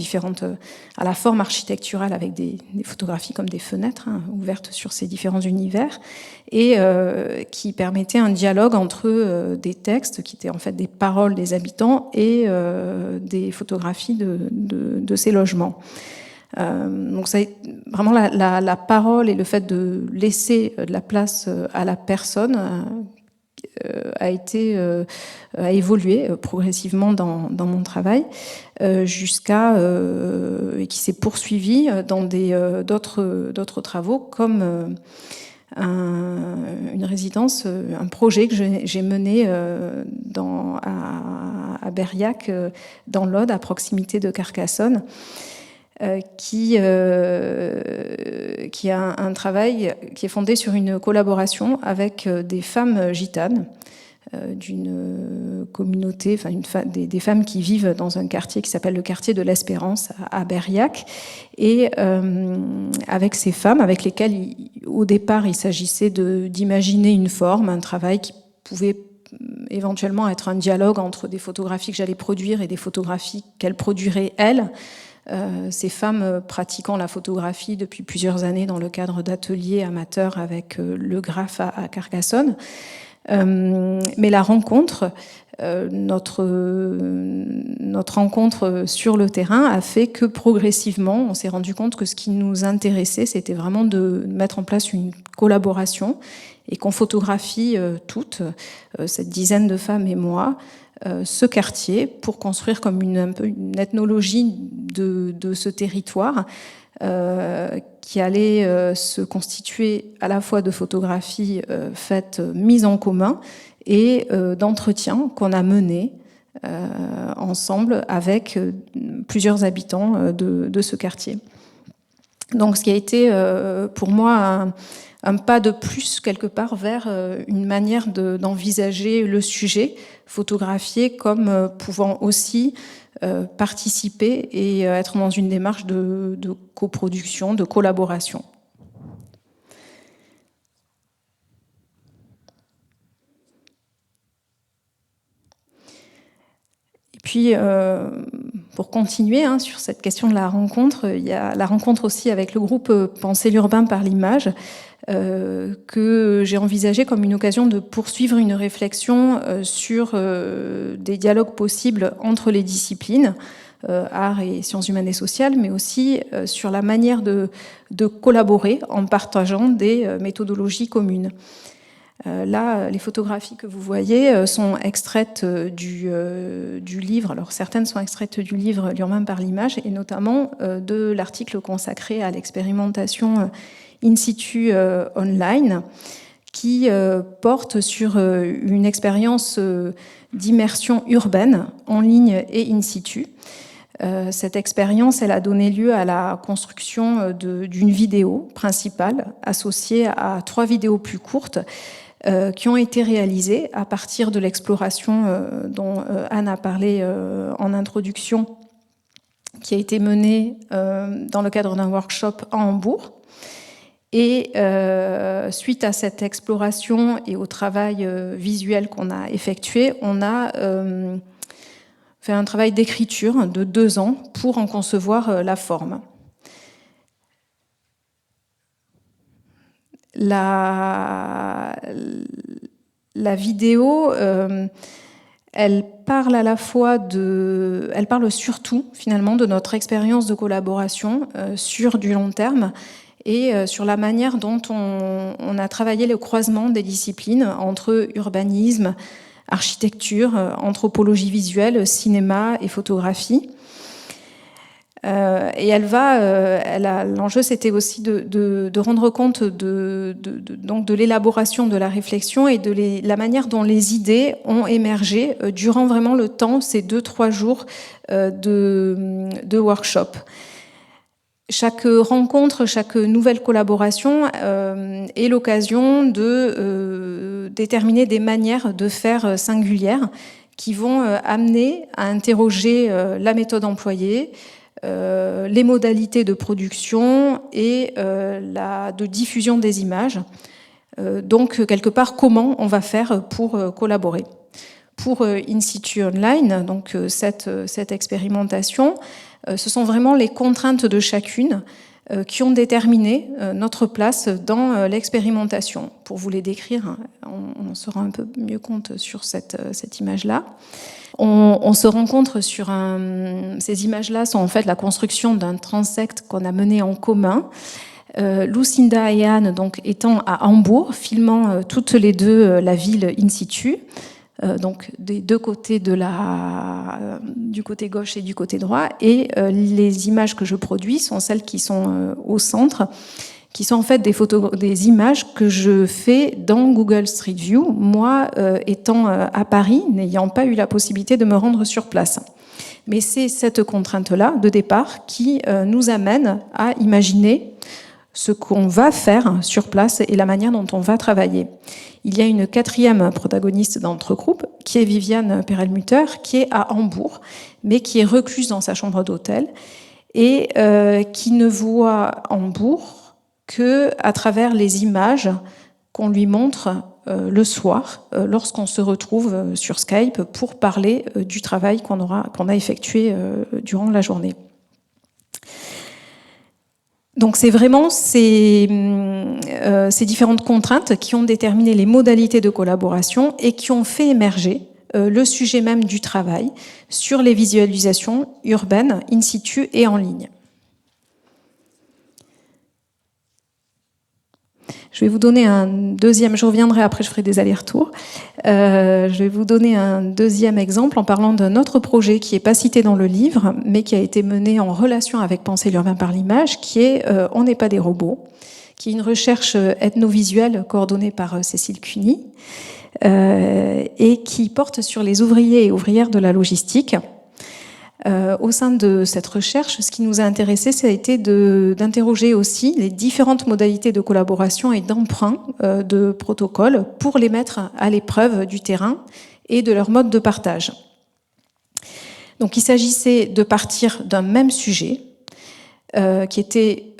à la forme architecturale avec des photographies comme des fenêtres ouvertes sur ces différents univers, et qui permettait un dialogue entre des textes qui étaient en fait des paroles des habitants et des photographies de ces logements. Donc ça, vraiment la parole et le fait de laisser de la place à la personne a évolué progressivement dans mon travail jusqu'à et qui s'est poursuivi dans d'autres travaux comme une résidence, un projet que j'ai mené à Berriac, dans l'Aude, à proximité de Carcassonne, qui a un travail qui est fondé sur une collaboration avec des femmes gitanes d'une communauté, enfin des femmes qui vivent dans un quartier qui s'appelle le quartier de l'Espérance à Berriac, et avec ces femmes avec lesquelles au départ il s'agissait d'imaginer une forme, un travail qui pouvait éventuellement être un dialogue entre des photographies que j'allais produire et des photographies qu'elles produiraient elles. Ces femmes pratiquant la photographie depuis plusieurs années dans le cadre d'ateliers amateurs avec le Graphe à Carcassonne. Mais la rencontre, notre rencontre sur le terrain a fait que progressivement, on s'est rendu compte que ce qui nous intéressait, c'était vraiment de mettre en place une collaboration et qu'on photographie toutes, cette dizaine de femmes et moi, ce quartier pour construire comme un peu une ethnologie de ce territoire qui allait se constituer à la fois de photographies faites, mises en commun, et d'entretiens qu'on a menés ensemble avec plusieurs habitants de ce quartier. Donc ce qui a été pour moi un pas de plus quelque part vers une manière d'envisager le sujet photographié comme pouvant aussi participer et être dans une démarche de coproduction, de collaboration. Et puis, pour continuer sur cette question de la rencontre, il y a la rencontre aussi avec le groupe Penser l'urbain par l'image, que j'ai envisagé comme une occasion de poursuivre une réflexion sur des dialogues possibles entre les disciplines, arts et sciences humaines et sociales, mais aussi sur la manière de collaborer en partageant des méthodologies communes. Là, les photographies que vous voyez sont extraites du livre. Alors, certaines sont extraites du livre L'urbain par l'image, et notamment de l'article consacré à l'expérimentation in situ online, qui porte sur une expérience d'immersion urbaine en ligne et in situ. Cette expérience, elle a donné lieu à la construction d'une vidéo principale associée à 3 vidéos plus courtes qui ont été réalisées à partir de l'exploration dont Anne a parlé en introduction, qui a été menée dans le cadre d'un workshop à Hambourg. Et suite à cette exploration et au travail visuel qu'on a effectué, on a fait un travail d'écriture de 2 ans pour en concevoir la forme. La vidéo, elle parle à la fois elle parle surtout finalement de notre expérience de collaboration sur du long terme et sur la manière dont on a travaillé le croisement des disciplines entre urbanisme, architecture, anthropologie visuelle, cinéma et photographie. Et l'enjeu, c'était aussi de rendre compte donc de l'élaboration de la réflexion et de la manière dont les idées ont émergé durant vraiment le temps, ces 2-3 jours de workshop. Chaque rencontre, chaque nouvelle collaboration est l'occasion de déterminer des manières de faire singulières qui vont amener à interroger la méthode employée, les modalités de production et de diffusion des images. Donc, quelque part, comment on va faire pour collaborer. Pour In Situ Online, donc cette expérimentation, ce sont vraiment les contraintes de chacune qui ont déterminé notre place dans l'expérimentation. Pour vous les décrire, on se rend un peu mieux compte sur cette image-là. On se rencontre sur ces images-là sont en fait la construction d'un transect qu'on a mené en commun. Lucinda et Anne donc étant à Hambourg, filmant toutes les deux la ville in situ. Donc des 2 côtés du côté gauche et du côté droit, et les images que je produis sont celles qui sont au centre, qui sont en fait des images que je fais dans Google Street View, moi étant à Paris, n'ayant pas eu la possibilité de me rendre sur place. Mais c'est cette contrainte-là de départ qui nous amène à imaginer ce qu'on va faire sur place et la manière dont on va travailler. Il y a une 4e protagoniste dans notre groupe, qui est Viviane Perelmutter, qui est à Hambourg, mais qui est recluse dans sa chambre d'hôtel et qui ne voit Hambourg que à travers les images qu'on lui montre le soir, lorsqu'on se retrouve sur Skype pour parler du travail qu'on a effectué durant la journée. Donc c'est vraiment ces différentes contraintes qui ont déterminé les modalités de collaboration et qui ont fait émerger le sujet même du travail sur les visualisations urbaines, in situ et en ligne. Je vais vous donner je reviendrai après, je ferai des allers-retours. Je vais vous donner un 2e exemple en parlant d'un autre projet qui n'est pas cité dans le livre, mais qui a été mené en relation avec Penser l'urbain par l'image, qui est On n'est pas des robots, qui est une recherche ethnovisuelle coordonnée par Cécile Cuny et qui porte sur les ouvriers et ouvrières de la logistique. Au sein de cette recherche, ce qui nous a intéressé, ça a été d'interroger aussi les différentes modalités de collaboration et d'emprunt de protocoles pour les mettre à l'épreuve du terrain et de leur mode de partage. Donc il s'agissait de partir d'un même sujet, qui était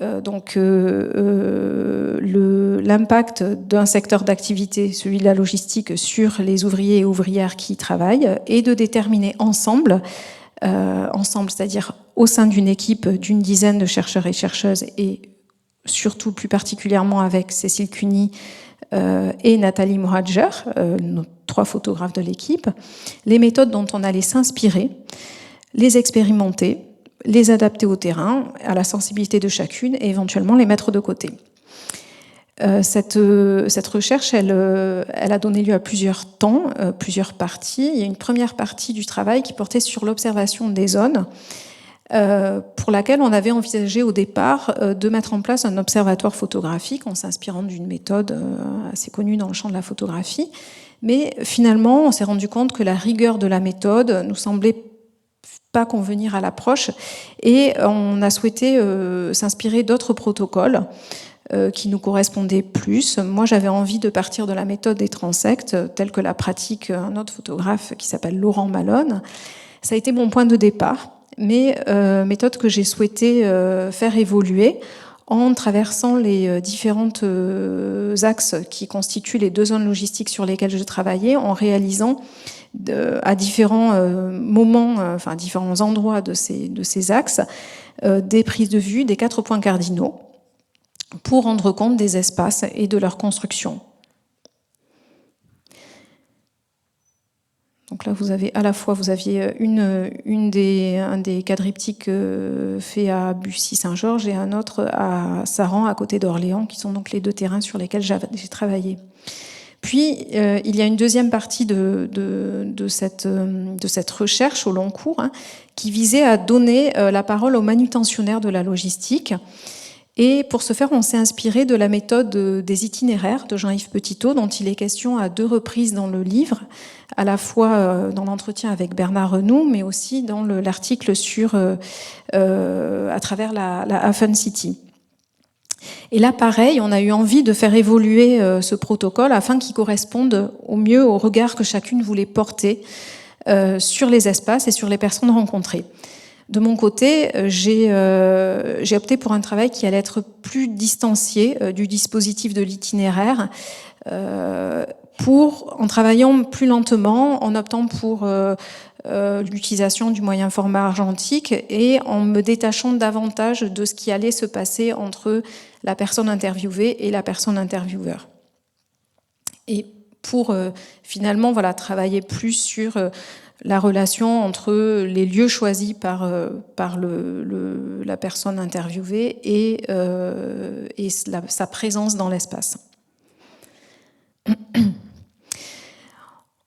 l'impact d'un secteur d'activité, celui de la logistique, sur les ouvriers et ouvrières qui y travaillent, et de déterminer ensemble, c'est-à-dire au sein d'une équipe d'une dizaine de chercheurs et chercheuses, et surtout plus particulièrement avec Cécile Cuny et Nathalie Moradjer, nos 3 photographes de l'équipe, les méthodes dont on allait s'inspirer, les expérimenter, les adapter au terrain, à la sensibilité de chacune, et éventuellement les mettre de côté. Cette recherche, elle a donné lieu à plusieurs temps, plusieurs parties. Il y a une première partie du travail qui portait sur l'observation des zones, pour laquelle on avait envisagé au départ de mettre en place un observatoire photographique en s'inspirant d'une méthode assez connue dans le champ de la photographie. Mais finalement, on s'est rendu compte que la rigueur de la méthode nous semblait pas convenir à l'approche, et on a souhaité s'inspirer d'autres protocoles qui nous correspondaient plus. Moi, j'avais envie de partir de la méthode des transects, telle que la pratique un autre photographe qui s'appelle Laurent Malone. Ça a été mon point de départ, mais méthode que j'ai souhaité faire évoluer en traversant les différentes axes qui constituent les 2 zones logistiques sur lesquelles je travaillais, en réalisant à différents moments, enfin différents endroits de ces axes, des prises de vue des 4 points cardinaux pour rendre compte des espaces et de leur construction. Donc là, vous avez à la fois, vous aviez un des quadriptyques faits à Bussy-Saint-Georges et un autre à Saran, à côté d'Orléans, qui sont donc les 2 terrains sur lesquels j'ai travaillé. Puis, il y a une deuxième partie de cette recherche au long cours, qui visait à donner la parole aux manutentionnaires de la logistique. Et pour ce faire, on s'est inspiré de la méthode des itinéraires de Jean-Yves Petitot, dont il est question à 2 reprises dans le livre, à la fois dans l'entretien avec Bernard Renoux, mais aussi dans l'article à travers la Hafen City. Et là, pareil, on a eu envie de faire évoluer ce protocole afin qu'il corresponde au mieux au regard que chacune voulait porter sur les espaces et sur les personnes rencontrées. De mon côté, j'ai opté pour un travail qui allait être plus distancié du dispositif de l'itinéraire, en travaillant plus lentement, en optant pour l'utilisation du moyen format argentique et en me détachant davantage de ce qui allait se passer entre la personne interviewée et la personne intervieweur. Et pour finalement travailler plus sur la relation entre les lieux choisis par la personne interviewée et sa présence dans l'espace.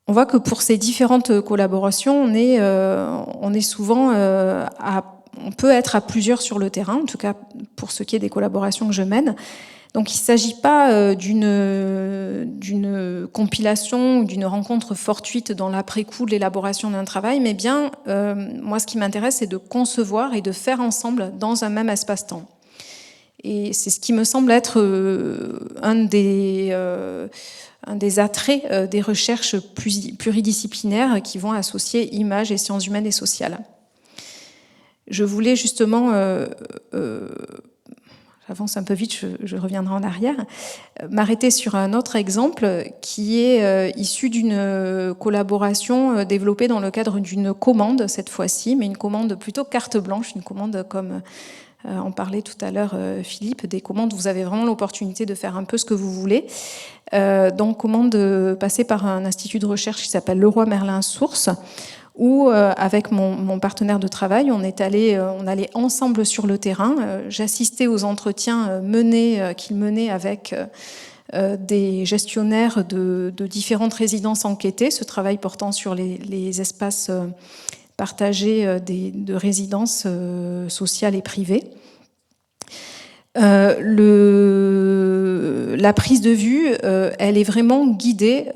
On voit que pour ces différentes collaborations, on est souvent on peut être à plusieurs sur le terrain, en tout cas pour ce qui est des collaborations que je mène. Donc il ne s'agit pas d'une compilation ou d'une rencontre fortuite dans l'après-coup de l'élaboration d'un travail, mais bien, moi ce qui m'intéresse, c'est de concevoir et de faire ensemble dans un même espace-temps. Et c'est ce qui me semble être un des attraits des recherches pluridisciplinaires qui vont associer images et sciences humaines et sociales. Je voulais justement... j'avance un peu vite, je reviendrai en arrière, m'arrêter sur un autre exemple qui est issu d'une collaboration développée dans le cadre d'une commande cette fois-ci, mais une commande plutôt carte blanche, une commande comme en parlait tout à l'heure Philippe, des commandes où vous avez vraiment l'opportunité de faire un peu ce que vous voulez. Donc commande passée par un institut de recherche qui s'appelle Leroy Merlin Sources, où avec mon partenaire de travail, on allait ensemble sur le terrain. J'assistais aux entretiens qu'il menait avec des gestionnaires de différentes résidences enquêtées, ce travail portant sur les espaces partagés de résidences sociales et privées. la prise de vue, elle est vraiment guidée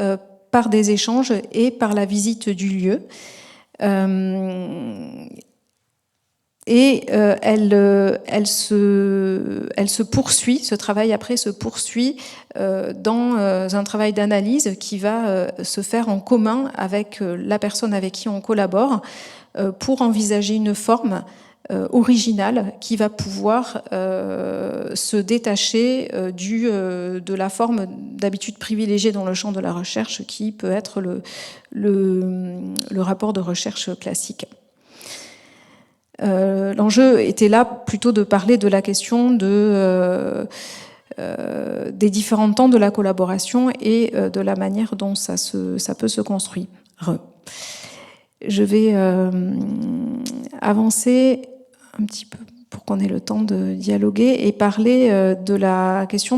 par des échanges et par la visite du lieu. Et elle se poursuit, ce travail après se poursuit dans un travail d'analyse qui va se faire en commun avec la personne avec qui on collabore pour envisager une forme originale qui va pouvoir se détacher de la forme d'habitude privilégiée dans le champ de la recherche qui peut être le rapport de recherche classique. L'enjeu était là plutôt de parler de la question des différents temps de la collaboration et de la manière dont ça peut se construire. Je vais avancer un petit peu pour qu'on ait le temps de dialoguer et parler de la question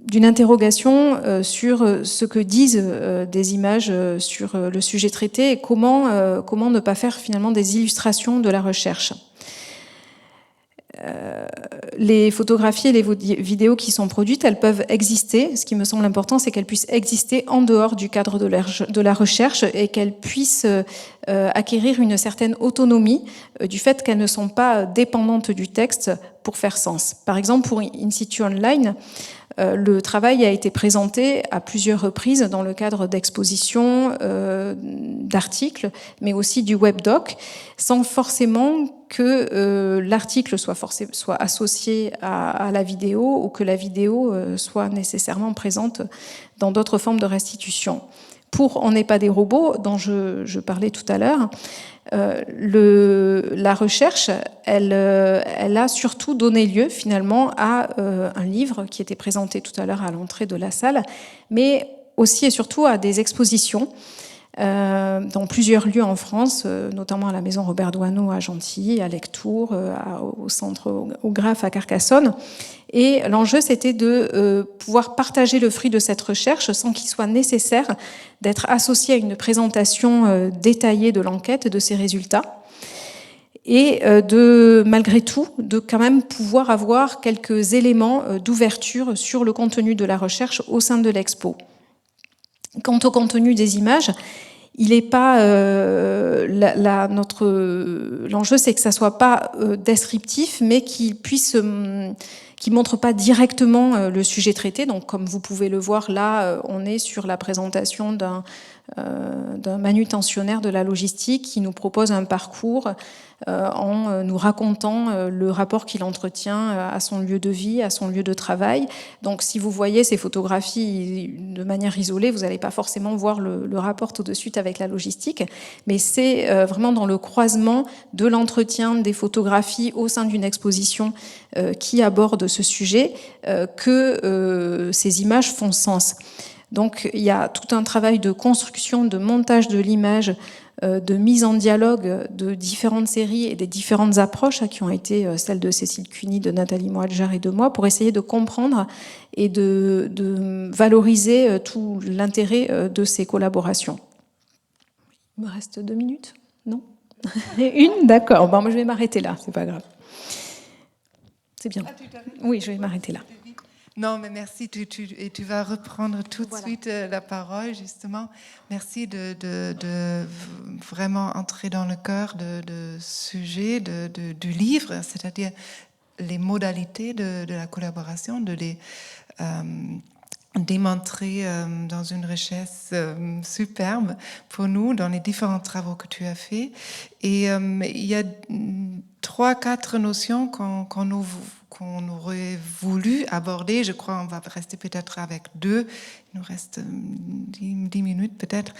d'une interrogation sur ce que disent des images sur le sujet traité et comment ne pas faire finalement des illustrations de la recherche. Les photographies et les vidéos qui sont produites, elles peuvent exister. Ce qui me semble important, c'est qu'elles puissent exister en dehors du cadre de la recherche et qu'elles puissent acquérir une certaine autonomie du fait qu'elles ne sont pas dépendantes du texte pour faire sens. Par exemple, pour In situ online, le travail a été présenté à plusieurs reprises dans le cadre d'expositions, d'articles, mais aussi du webdoc, sans forcément que l'article soit associé à la vidéo ou que la vidéo soit nécessairement présente dans d'autres formes de restitution. Pour On n'est pas des robots, dont je parlais tout à l'heure, la recherche, elle a surtout donné lieu finalement à un livre qui était présenté tout à l'heure à l'entrée de la salle, mais aussi et surtout à des expositions dans plusieurs lieux en France, notamment à la maison Robert Doisneau à Gentilly, à Lectoure, au centre au Graphe à Carcassonne. Et l'enjeu, c'était de pouvoir partager le fruit de cette recherche sans qu'il soit nécessaire d'être associé à une présentation détaillée de l'enquête, de ses résultats. Et malgré tout, de quand même pouvoir avoir quelques éléments d'ouverture sur le contenu de la recherche au sein de l'expo. Quant au contenu des images, il n'est pas l'enjeu, c'est que ça soit pas descriptif, mais qu'il montre pas directement le sujet traité. Donc, comme vous pouvez le voir là, on est sur la présentation d'un manutentionnaire de la logistique qui nous propose un parcours en nous racontant le rapport qu'il entretient à son lieu de vie, à son lieu de travail. Donc si vous voyez ces photographies de manière isolée, vous n'allez pas forcément voir le rapport tout de suite avec la logistique, mais c'est vraiment dans le croisement de l'entretien des photographies au sein d'une exposition qui aborde ce sujet que ces images font sens. Donc il y a tout un travail de construction, de montage de l'image, de mise en dialogue de différentes séries et des différentes approches qui ont été celles de Cécile Cuny, de Nathalie Moadjar et de moi, pour essayer de comprendre et de valoriser tout l'intérêt de ces collaborations. Il me reste 2 minutes, non? Une? D'accord, bon, moi je vais m'arrêter là, c'est pas grave. C'est bien. Oui, je vais m'arrêter là. Non, mais merci. Tu vas reprendre tout de suite la parole, justement. Merci de vraiment entrer dans le cœur de sujet du livre, c'est-à-dire les modalités de la collaboration, de les démontrer dans une richesse superbe pour nous, dans les différents travaux que tu as faits. Et il y a 3-4 notions qu'on aurait voulu aborder. Je crois qu'on va rester peut-être avec 2. Il nous reste 10 minutes peut-être.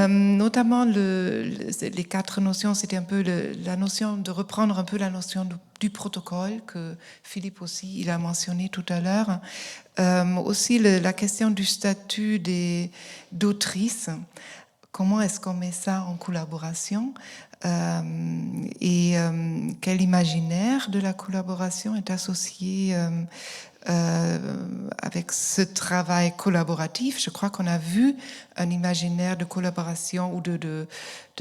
Notamment les 4 notions, c'était un peu la notion de reprendre un peu la notion du protocole que Philippe aussi il a mentionné tout à l'heure. Aussi la question du statut d'autrice. Comment est-ce qu'on met ça en collaboration et quel imaginaire de la collaboration est associé avec ce travail collaboratif, je crois qu'on a vu un imaginaire de collaboration ou de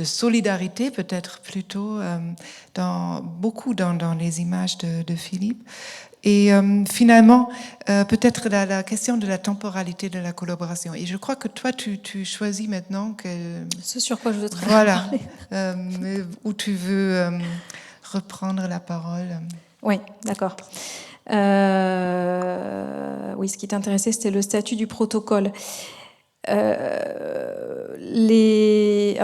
solidarité, peut-être plutôt, beaucoup dans les images de Philippe. Et finalement, peut-être la question de la temporalité de la collaboration. Et je crois que toi, tu choisis maintenant que... Ce sur quoi je veux travailler. Voilà, où tu veux reprendre la parole. Oui, d'accord. Oui, ce qui t'intéressait, c'était le statut du protocole. Alors,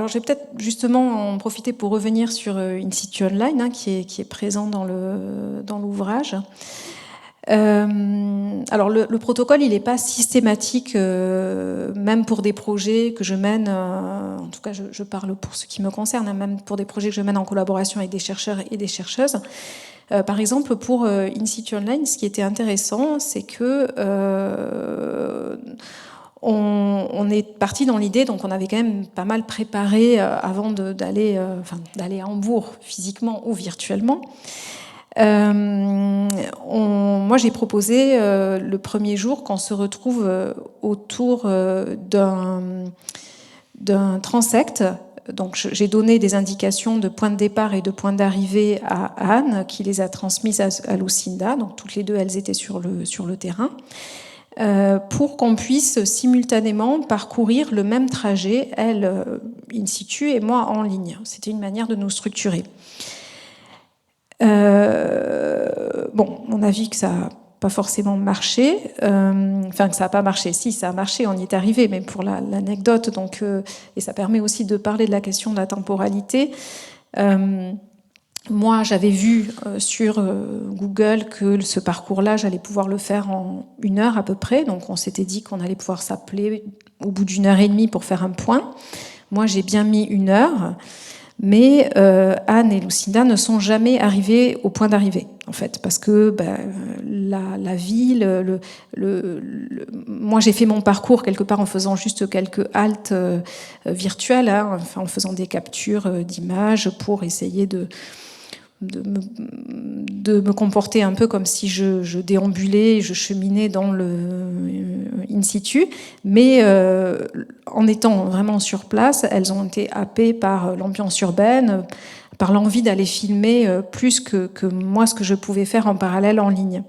je vais peut-être justement en profiter pour revenir sur In situ online, qui est présent dans l'ouvrage. Alors, le protocole, il n'est pas systématique, même pour des projets que je mène, en tout cas, je parle pour ce qui me concerne, hein, même pour des projets que je mène en collaboration avec des chercheurs et des chercheuses. Par exemple, pour In situ online, ce qui était intéressant, c'est que on est parti dans l'idée, donc on avait quand même pas mal préparé avant d'aller à Hambourg physiquement ou virtuellement. Moi, j'ai proposé le premier jour qu'on se retrouve autour d'un transect. Donc, j'ai donné des indications de point de départ et de point d'arrivée à Anne, qui les a transmises à Lucinda. Donc, toutes les deux, elles étaient sur le terrain, pour qu'on puisse simultanément parcourir le même trajet, elle in situ et moi en ligne. C'était une manière de nous structurer. Bon, on a vu que ça n'a pas forcément marché, enfin que ça n'a pas marché, si ça a marché, on y est arrivé, mais pour l'anecdote, donc, et ça permet aussi de parler de la question de la temporalité. Moi, j'avais vu sur Google que ce parcours-là, j'allais pouvoir le faire en 1 heure à peu près, donc on s'était dit qu'on allait pouvoir s'appeler au bout d'1 heure et demie pour faire un point. Moi, j'ai bien mis 1 heure. Mais Anne et Lucinda ne sont jamais arrivées au point d'arrivée, en fait, parce que la ville, moi j'ai fait mon parcours quelque part en faisant juste quelques haltes virtuelles, hein, enfin, en faisant des captures d'images pour essayer de me comporter un peu comme si je déambulais, je cheminais dans le in situ, mais en étant vraiment sur place, elles ont été happées par l'ambiance urbaine, par l'envie d'aller filmer plus que moi ce que je pouvais faire en parallèle en ligne.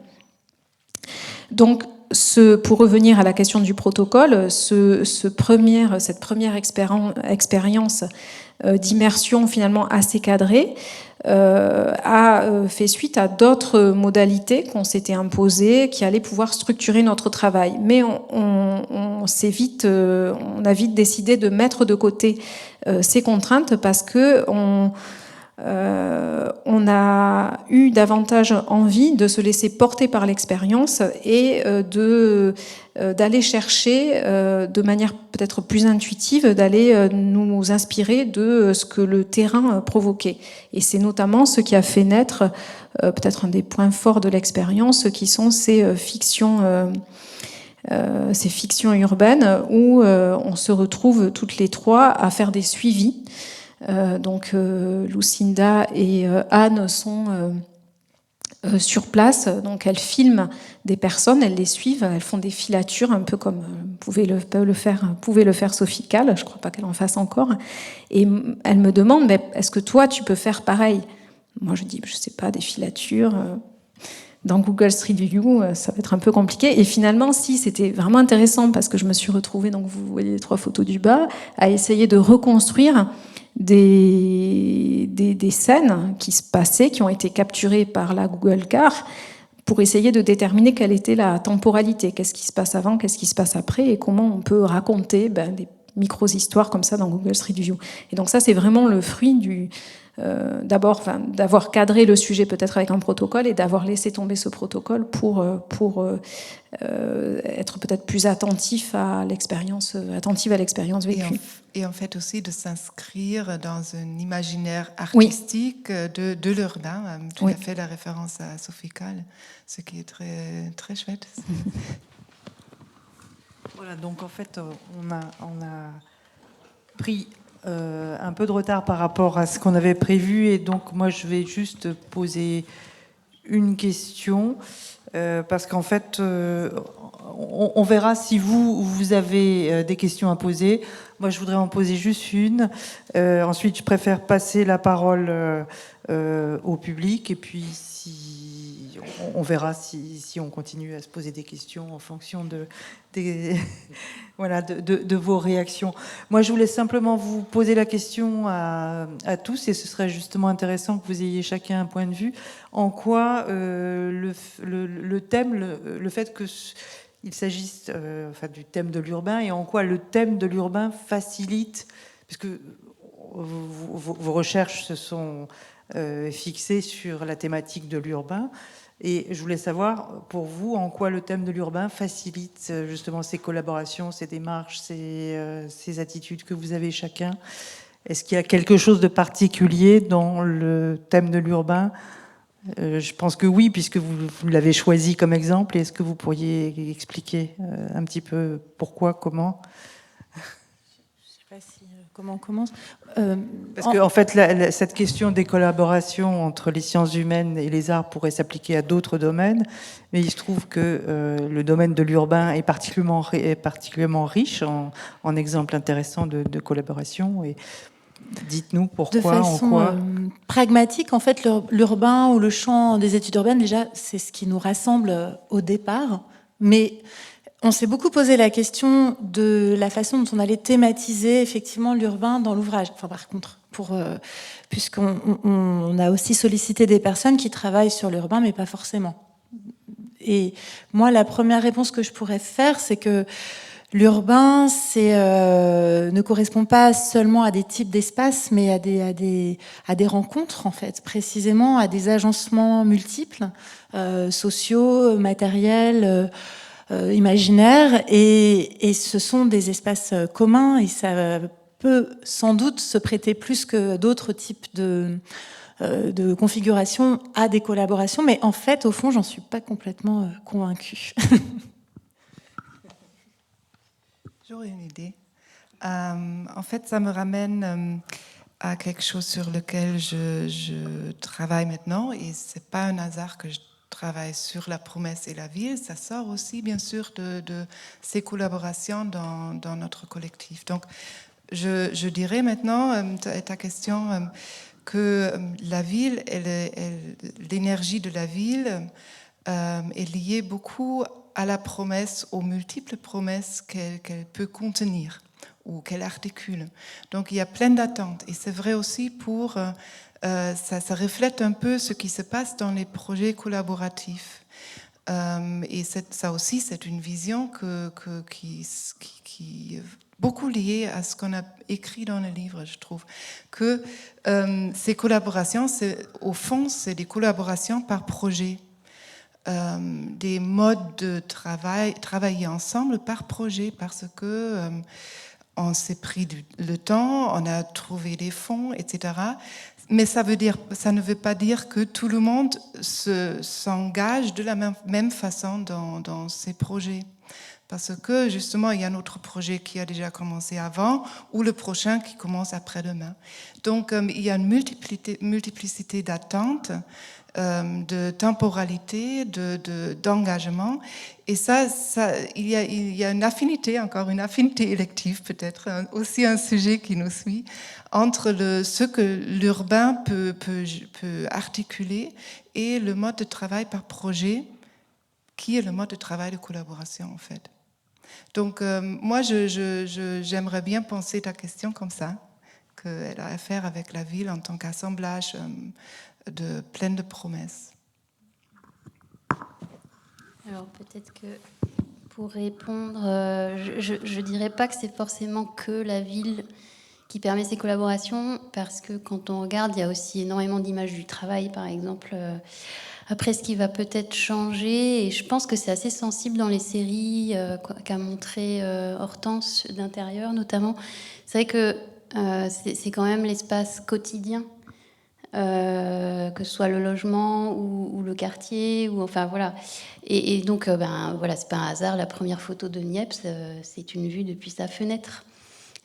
Donc, pour revenir à la question du protocole, cette première expérience d'immersion finalement assez cadrée a fait suite à d'autres modalités qu'on s'était imposées, qui allaient pouvoir structurer notre travail. Mais on a vite décidé de mettre de côté ces contraintes parce que on a eu davantage envie de se laisser porter par l'expérience et d'aller chercher de manière peut-être plus intuitive, d'aller nous inspirer de ce que le terrain provoquait. Et c'est notamment ce qui a fait naître peut-être un des points forts de l'expérience, qui sont ces fictions urbaines où on se retrouve toutes les trois à faire des suivis. Donc Lucinda et Anne sont sur place, donc elles filment des personnes, elles les suivent, elles font des filatures, un peu comme pouvait le faire Sophie Calle, je crois pas qu'elle en fasse encore, et elle me demande, mais est-ce que toi tu peux faire pareil? Moi je dis, je sais pas, des filatures dans Google Street View, ça va être un peu compliqué. Et finalement, si, c'était vraiment intéressant parce que je me suis retrouvée, donc vous voyez les 3 photos du bas, à essayer de reconstruire des scènes qui se passaient, qui ont été capturées par la Google Car, pour essayer de déterminer quelle était la temporalité, qu'est-ce qui se passe avant, qu'est-ce qui se passe après, et comment on peut raconter des micro-histoires comme ça dans Google Street View. Et donc ça, c'est vraiment le fruit d'abord, d'avoir cadré le sujet peut-être avec un protocole et d'avoir laissé tomber ce protocole pour être peut-être plus attentive à l'expérience vécue. Et en fait aussi de s'inscrire dans un imaginaire artistique de l'urbain. Tu as fait la référence à Sophie Calle, ce qui est très, très chouette. Voilà, donc en fait, on a pris un peu de retard par rapport à ce qu'on avait prévu, et donc moi je vais juste poser une question, parce qu'en fait, on verra si vous avez des questions à poser. Moi, je voudrais en poser juste une. Ensuite, je préfère passer la parole au public, et puis on verra si on continue à se poser des questions en fonction voilà, de vos réactions. Moi, je voulais simplement vous poser la question à tous, et ce serait justement intéressant que vous ayez chacun un point de vue. En quoi le thème, le fait qu'il s'agisse enfin, du thème de l'urbain, et en quoi le thème de l'urbain facilite, puisque vos recherches se sont fixées sur la thématique de l'urbain. Et je voulais savoir, pour vous, en quoi le thème de l'urbain facilite justement ces collaborations, ces démarches, ces attitudes que vous avez chacun. Est-ce qu'il y a quelque chose de particulier dans le thème de l'urbain ? Je pense que oui, puisque vous l'avez choisi comme exemple. Est-ce que vous pourriez expliquer un petit peu pourquoi, comment ? Je ne sais pas si, comment on commence. Parce qu'en fait, cette question des collaborations entre les sciences humaines et les arts pourrait s'appliquer à d'autres domaines, mais il se trouve que le domaine de l'urbain est particulièrement riche en exemples intéressants de collaboration. Et dites-nous pourquoi, de façon en quoi. Pragmatique, en fait, l'urbain ou le champ des études urbaines, déjà, c'est ce qui nous rassemble au départ, mais on s'est beaucoup posé la question de la façon dont on allait thématiser effectivement l'urbain dans l'ouvrage. Enfin, par contre, puisqu'on a aussi sollicité des personnes qui travaillent sur l'urbain, mais pas forcément. Et moi, la première réponse que je pourrais faire, c'est que l'urbain, ne correspond pas seulement à des types d'espaces, mais à des rencontres, en fait, précisément à des agencements multiples, sociaux, matériels, imaginaires, et ce sont des espaces communs, et ça peut sans doute se prêter plus que d'autres types de configuration à des collaborations, mais en fait, au fond, j'en suis pas complètement convaincue. J'aurais une idée. En fait, ça me ramène à quelque chose sur lequel je travaille maintenant, et c'est pas un hasard que je travaille sur la promesse et la ville. Ça sort aussi, bien sûr, de ces collaborations dans notre collectif. Donc, je dirais maintenant, ta question, que la ville, l'énergie de la ville est liée beaucoup à la promesse, aux multiples promesses qu'elle peut contenir ou qu'elle articule. Donc il y a plein d'attentes. Et c'est vrai aussi pour... ça reflète un peu ce qui se passe dans les projets collaboratifs. Et ça aussi, c'est une vision qui est beaucoup liée à ce qu'on a écrit dans le livre, je trouve. Que ces collaborations, au fond, c'est des collaborations par projet. Des modes de travailler ensemble par projet, parce que on s'est pris le temps, on a trouvé des fonds, etc. Mais ça ne veut pas dire que tout le monde s'engage de la même façon dans ces projets. Parce que justement, il y a un autre projet qui a déjà commencé avant, ou le prochain qui commence après-demain. Donc, il y a une multiplicité d'attentes, de temporalité, d'engagement. Et ça, il y a une affinité, encore une affinité élective peut-être, aussi un sujet qui nous suit, entre ce que l'urbain peut articuler et le mode de travail par projet, qui est le mode de travail de collaboration en fait. Donc moi, j'aimerais bien penser ta question comme ça, qu'elle a à faire avec la ville en tant qu'assemblage pleine de promesses. Alors peut-être que pour répondre, je dirais pas que c'est forcément que la ville qui permet ces collaborations, parce que quand on regarde, il y a aussi énormément d'images du travail, par exemple. Après, ce qui va peut-être changer, et je pense que c'est assez sensible dans les séries qu'a montré Hortense d'Intérieur notamment, c'est vrai que c'est quand même l'espace quotidien, que ce soit le logement ou le quartier, ou enfin voilà. Et donc, voilà, c'est pas un hasard, la première photo de Niepce, c'est une vue depuis sa fenêtre.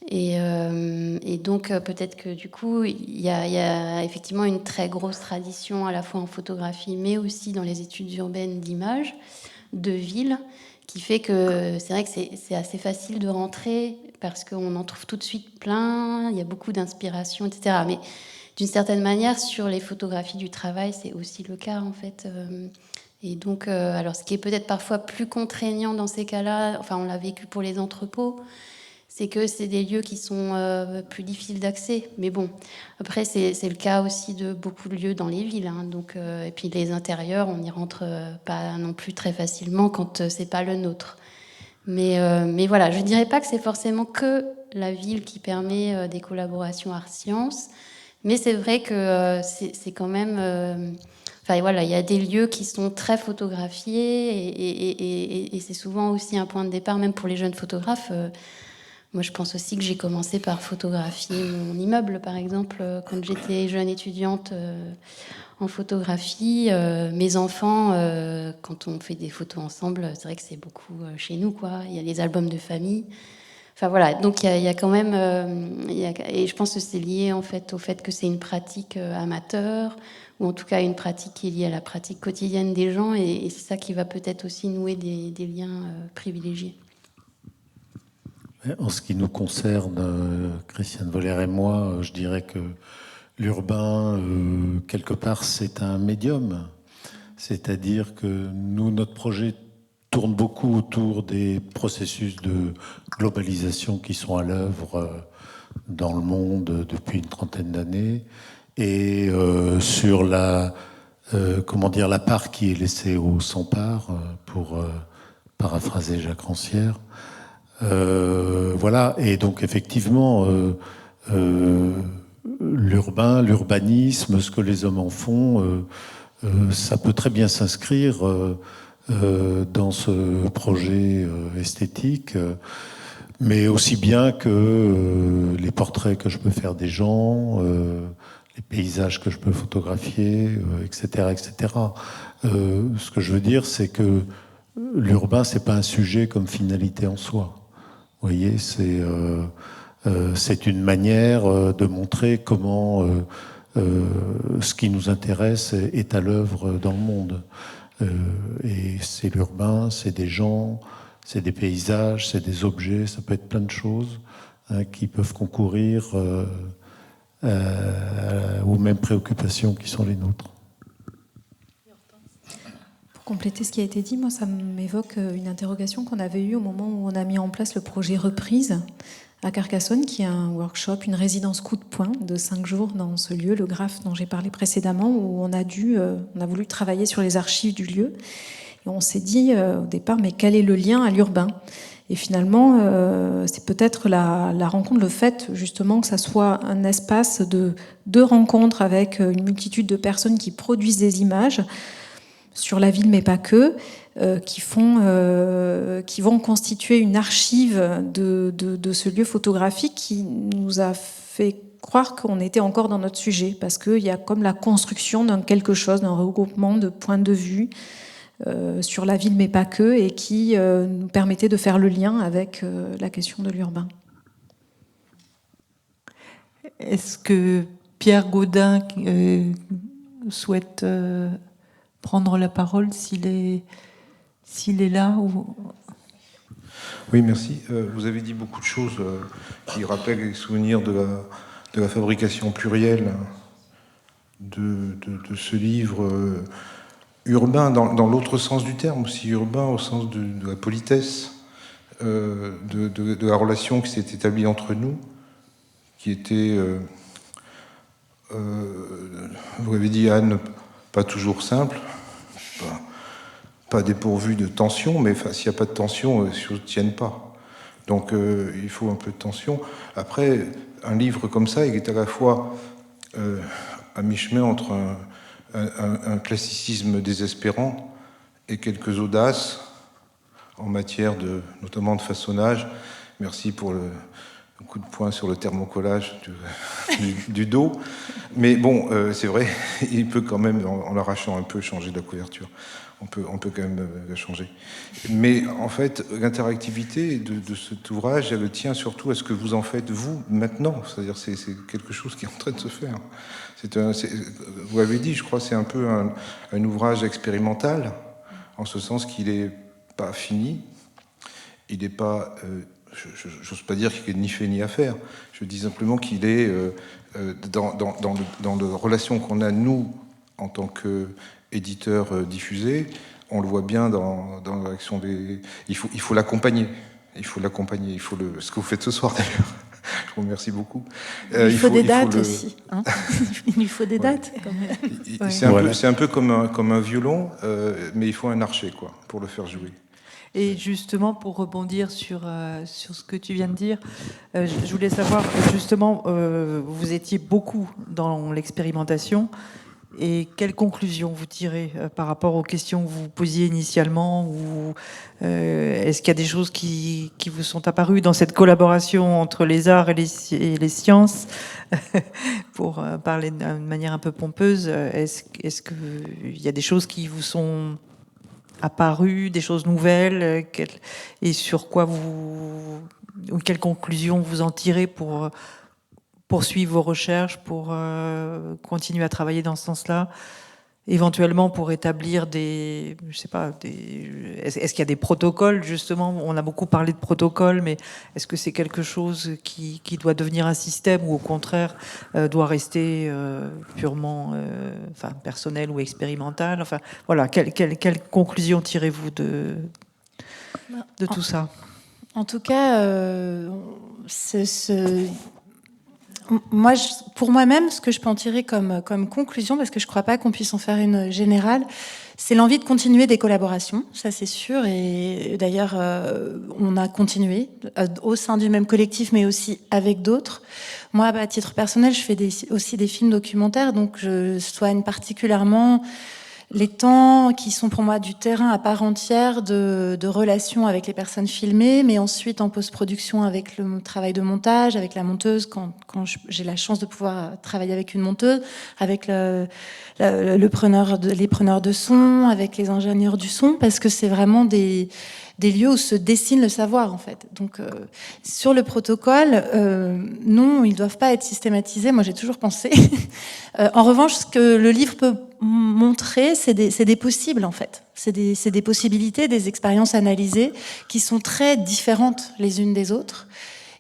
Et donc, peut-être que du coup, il y a effectivement une très grosse tradition à la fois en photographie, mais aussi dans les études urbaines d'images, de villes, qui fait que c'est vrai que c'est assez facile de rentrer parce qu'on en trouve tout de suite plein, il y a beaucoup d'inspiration, etc. Mais d'une certaine manière, sur les photographies du travail, c'est aussi le cas, en fait. Et donc, alors, ce qui est peut-être parfois plus contraignant dans ces cas-là, enfin, on l'a vécu pour les entrepôts, c'est que c'est des lieux qui sont plus difficiles d'accès. Mais bon, après, c'est le cas aussi de beaucoup de lieux dans les villes. Hein. Donc, et puis les intérieurs, on n'y rentre pas non plus très facilement quand c'est pas le nôtre. Mais voilà, je dirais pas que c'est forcément que la ville qui permet des collaborations art-sciences. Mais c'est vrai que c'est quand même... Enfin voilà, il y a des lieux qui sont très photographiés et c'est souvent aussi un point de départ, même pour les jeunes photographes. Moi, je pense aussi que j'ai commencé par photographier mon immeuble, par exemple, quand j'étais jeune étudiante en photographie. Mes enfants, quand on fait des photos ensemble, c'est vrai que c'est beaucoup chez nous, quoi. Il y a les albums de famille. Enfin voilà, donc il y a quand même... et je pense que c'est lié en fait au fait que c'est une pratique amateur, ou en tout cas une pratique qui est liée à la pratique quotidienne des gens, et c'est ça qui va peut-être aussi nouer des liens privilégiés. En ce qui nous concerne, Christiane Voller et moi, je dirais que l'urbain, quelque part, c'est un médium. C'est-à-dire que nous, notre projet tourne beaucoup autour des processus de globalisation qui sont à l'œuvre dans le monde depuis une trentaine d'années, et sur la part qui est laissée aux sans-part, pour paraphraser Jacques Rancière. Voilà, et donc effectivement, l'urbanisme, ce que les hommes en font, ça peut très bien s'inscrire dans ce projet esthétique, mais aussi bien que les portraits que je peux faire des gens, les paysages que je peux photographier, etc., etc. Ce que je veux dire, c'est que l'urbain, c'est pas un sujet comme finalité en soi. Vous voyez, c'est une manière de montrer comment ce qui nous intéresse est à l'œuvre dans le monde. Et c'est l'urbain, c'est des gens, c'est des paysages, c'est des objets, ça peut être plein de choses qui peuvent concourir aux mêmes préoccupations qui sont les nôtres. Pour compléter ce qui a été dit, moi ça m'évoque une interrogation qu'on avait eue au moment où on a mis en place le projet Reprise à Carcassonne, qui est un workshop, une résidence coup de poing de 5 jours dans ce lieu, le Graphe dont j'ai parlé précédemment, où on a voulu travailler sur les archives du lieu. Et on s'est dit au départ, mais quel est le lien à l'urbain ? Et finalement, c'est peut-être la rencontre, le fait justement que ça soit un espace de rencontre avec une multitude de personnes qui produisent des images sur la ville, mais pas que, qui vont constituer une archive de ce lieu photographique qui nous a fait croire qu'on était encore dans notre sujet, parce qu'il y a comme la construction d'un quelque chose, d'un regroupement de points de vue sur la ville, mais pas que, et qui nous permettait de faire le lien avec la question de l'urbain. Est-ce que Pierre Gaudin souhaite prendre la parole s'il est là ou... Oui, merci. Vous avez dit beaucoup de choses qui rappellent les souvenirs de la fabrication plurielle de ce livre urbain, dans l'autre sens du terme, aussi urbain au sens de la politesse, de la relation qui s'est établie entre nous, qui était, vous l'avez dit Anne, pas toujours simple, pas dépourvu de tension, mais s'il n'y a pas de tension, les choses ne tiennent pas. Donc il faut un peu de tension. Après, un livre comme ça, il est à la fois à mi-chemin entre un classicisme désespérant et quelques audaces en matière notamment de façonnage. Merci pour le coup de poing sur le thermocollage du dos. Mais bon, c'est vrai, il peut quand même, en l'arrachant un peu, changer de la couverture. On peut quand même la changer. Mais en fait, l'interactivité de cet ouvrage, elle tient surtout à ce que vous en faites vous maintenant. C'est-à-dire, c'est quelque chose qui est en train de se faire. Vous l'avez dit, je crois, c'est un peu un ouvrage expérimental, en ce sens qu'il n'est pas fini. Il n'est pas, j'ose pas dire qu'il est ni fait ni à faire. Je dis simplement qu'il est dans la relation qu'on a nous en tant qu'éditeur diffusé. On le voit bien dans l'action des. Il faut l'accompagner. Il faut l'accompagner. Ce que vous faites ce soir d'ailleurs. Je vous remercie beaucoup. Il faut des dates aussi. Hein. Il faut des dates. C'est un peu comme un violon, mais il faut un archer quoi pour le faire jouer. Et justement, pour rebondir sur ce que tu viens de dire, je voulais savoir, justement, vous étiez beaucoup dans l'expérimentation, et quelles conclusions vous tirez par rapport aux questions que vous posiez initialement, ou est-ce qu'il y a des choses qui vous sont apparues dans cette collaboration entre les arts et les sciences pour parler d'une manière un peu pompeuse, est-ce qu'il y a des choses qui vous sont apparues, des choses nouvelles, et sur quoi ou quelles conclusions vous en tirez pour poursuivre vos recherches, pour continuer à travailler dans ce sens-là, éventuellement pour établir est-ce qu'il y a des protocoles, justement, on a beaucoup parlé de protocoles, mais est-ce que c'est quelque chose qui doit devenir un système, ou au contraire doit rester purement personnel ou expérimental? Enfin, voilà, quelle conclusion tirez-vous de tout ça? En tout cas, moi, pour moi-même, ce que je peux en tirer comme conclusion, parce que je ne crois pas qu'on puisse en faire une générale, c'est l'envie de continuer des collaborations, ça c'est sûr. Et d'ailleurs, on a continué au sein du même collectif, mais aussi avec d'autres. Moi, à titre personnel, je fais aussi des films documentaires, donc je soigne particulièrement les temps qui sont pour moi du terrain à part entière de relations avec les personnes filmées, mais ensuite en post-production avec le travail de montage, avec la monteuse, quand j'ai la chance de pouvoir travailler avec une monteuse, avec les preneurs de son, avec les ingénieurs du son, parce que c'est vraiment des lieux où se dessine le savoir, en fait. Donc, sur le protocole, non, ils ne doivent pas être systématisés. Moi, j'ai toujours pensé. En revanche, ce que le livre peut montrer, c'est des possibles, en fait. C'est des possibilités, des expériences analysées qui sont très différentes les unes des autres.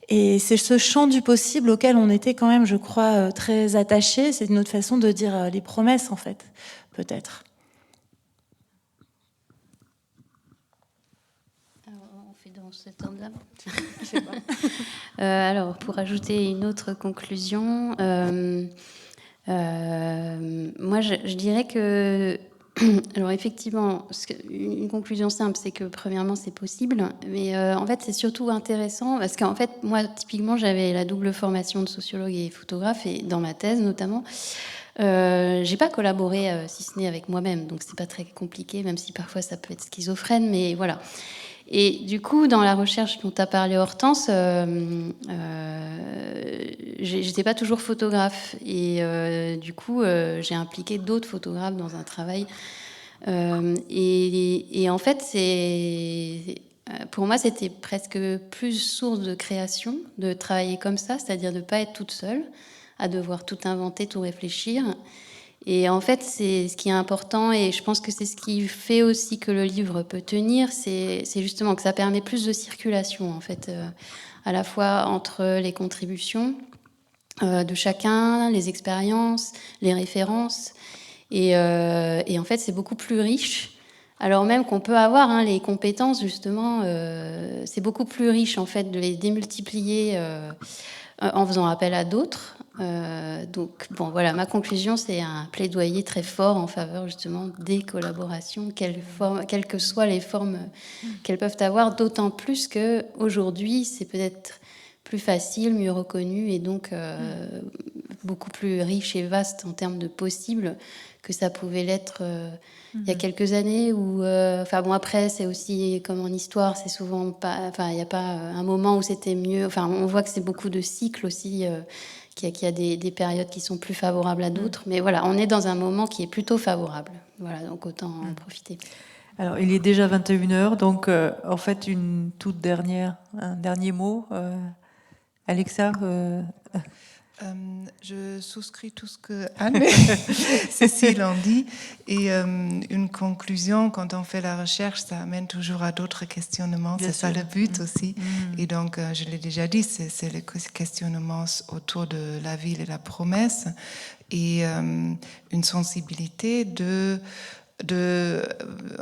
Et c'est ce champ du possible auquel on était quand même, je crois, très attachés. C'est une autre façon de dire les promesses, en fait, peut-être. Dans cet ordre-là. Alors, pour ajouter une autre conclusion, moi, je dirais que, alors effectivement, une conclusion simple, c'est que premièrement, c'est possible, mais en fait, c'est surtout intéressant parce qu'en fait, moi, typiquement, j'avais la double formation de sociologue et photographe, et dans ma thèse notamment. J'ai pas collaboré, si ce n'est avec moi-même, donc c'est pas très compliqué, même si parfois ça peut être schizophrène, mais voilà. Et du coup, dans la recherche dont tu as parlé, Hortense, j'étais pas toujours photographe. Et du coup, j'ai impliqué d'autres photographes dans un travail. Et en fait, pour moi, c'était presque plus source de création de travailler comme ça, c'est-à-dire de ne pas être toute seule, à devoir tout inventer, tout réfléchir. Et en fait, c'est ce qui est important, et je pense que c'est ce qui fait aussi que le livre peut tenir, c'est justement que ça permet plus de circulation, en fait, à la fois entre les contributions de chacun, les expériences, les références, et en fait, c'est beaucoup plus riche. Alors même qu'on peut avoir les compétences, justement, c'est beaucoup plus riche, en fait, de les démultiplier en faisant appel à d'autres. Donc, bon, voilà, ma conclusion, c'est un plaidoyer très fort en faveur, justement, des collaborations, quelles que soient les formes qu'elles peuvent avoir, d'autant plus qu'aujourd'hui, c'est peut-être plus facile, mieux reconnu, et donc beaucoup plus riche et vaste en termes de possibles que ça pouvait l'être il y a quelques années. Bon, après, c'est aussi comme en histoire, c'est souvent pas, il n'y a pas un moment où c'était mieux. Enfin, on voit que c'est beaucoup de cycles aussi qu'il y a des périodes qui sont plus favorables à d'autres. Mais voilà, on est dans un moment qui est plutôt favorable. Voilà, donc autant en profiter. Alors, il est déjà 21h, donc en fait, un dernier mot. Alexa Je souscris tout ce que Anne et Cécile ont dit. Et une conclusion, quand on fait la recherche, ça amène toujours à d'autres questionnements. C'est ça le but aussi. Et donc, je l'ai déjà dit, c'est le questionnement autour de la ville et la promesse. Et une sensibilité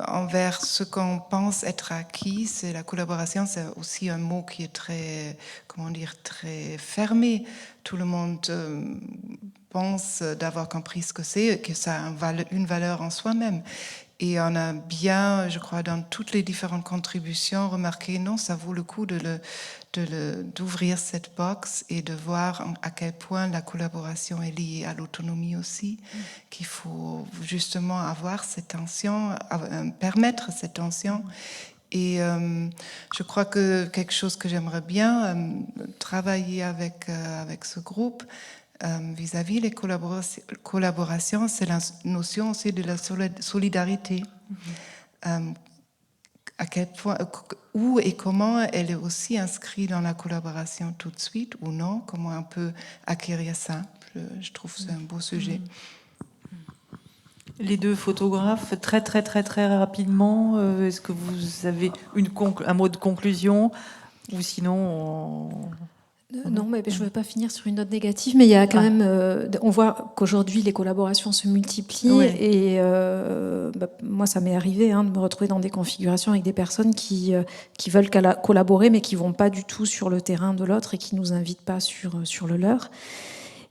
envers ce qu'on pense être acquis. C'est la collaboration, c'est aussi un mot qui est très, très fermé. Tout le monde pense d'avoir compris ce que c'est, que ça a une valeur en soi-même. Et on a bien, je crois, dans toutes les différentes contributions, remarqué, non, ça vaut le coup d'ouvrir cette box et de voir à quel point la collaboration est liée à l'autonomie aussi, qu'il faut justement avoir cette tension, permettre cette tension. Et je crois que quelque chose que j'aimerais bien travailler avec ce groupe vis-à-vis les collaborations, c'est la notion aussi de la solidarité. À quel point, où et comment elle est aussi inscrite dans la collaboration tout de suite ou non, comment on peut acquérir ça. Je trouve que c'est un beau sujet. Les deux photographes, très rapidement, est-ce que vous avez un mot de conclusion ou sinon Non, mais je ne veux pas finir sur une note négative, mais il y a quand même, on voit qu'aujourd'hui les collaborations se multiplient et moi ça m'est arrivé de me retrouver dans des configurations avec des personnes qui veulent collaborer mais qui ne vont pas du tout sur le terrain de l'autre et qui ne nous invitent pas sur le leur.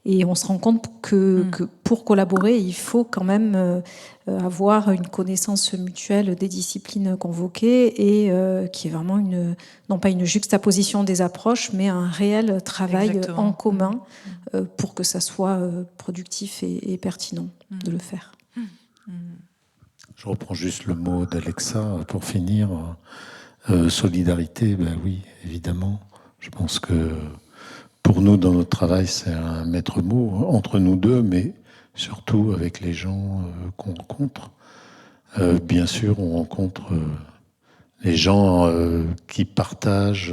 Et on se rend compte que pour collaborer, il faut quand même avoir une connaissance mutuelle des disciplines convoquées et qui est vraiment non pas une juxtaposition des approches, mais un réel travail en commun pour que ça soit productif et pertinent de le faire. Je reprends juste le mot d'Alexa pour finir. Solidarité, ben oui, évidemment. Je pense que pour nous, dans notre travail, c'est un maître mot entre nous deux, mais surtout avec les gens qu'on rencontre. Bien sûr, on rencontre les gens qui partagent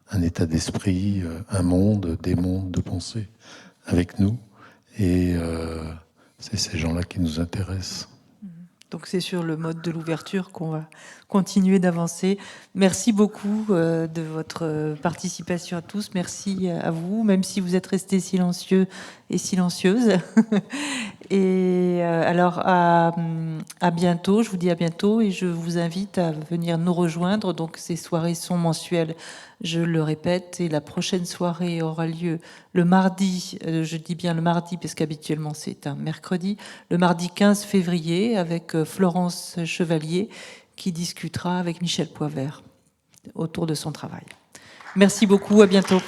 un état d'esprit, un monde, des mondes de pensée avec nous. Et c'est ces gens-là qui nous intéressent. Donc c'est sur le mode de l'ouverture qu'on va continuer d'avancer. Merci beaucoup de votre participation à tous. Merci à vous, même si vous êtes restés silencieux et silencieuses. Et alors à bientôt, je vous dis à bientôt et je vous invite à venir nous rejoindre. Donc ces soirées sont mensuelles, je le répète, et la prochaine soirée aura lieu le mardi, je dis bien le mardi parce qu'habituellement c'est un mercredi, le mardi 15 février avec Florence Chevalier qui discutera avec Michel Poivert autour de son travail. Merci beaucoup, à bientôt.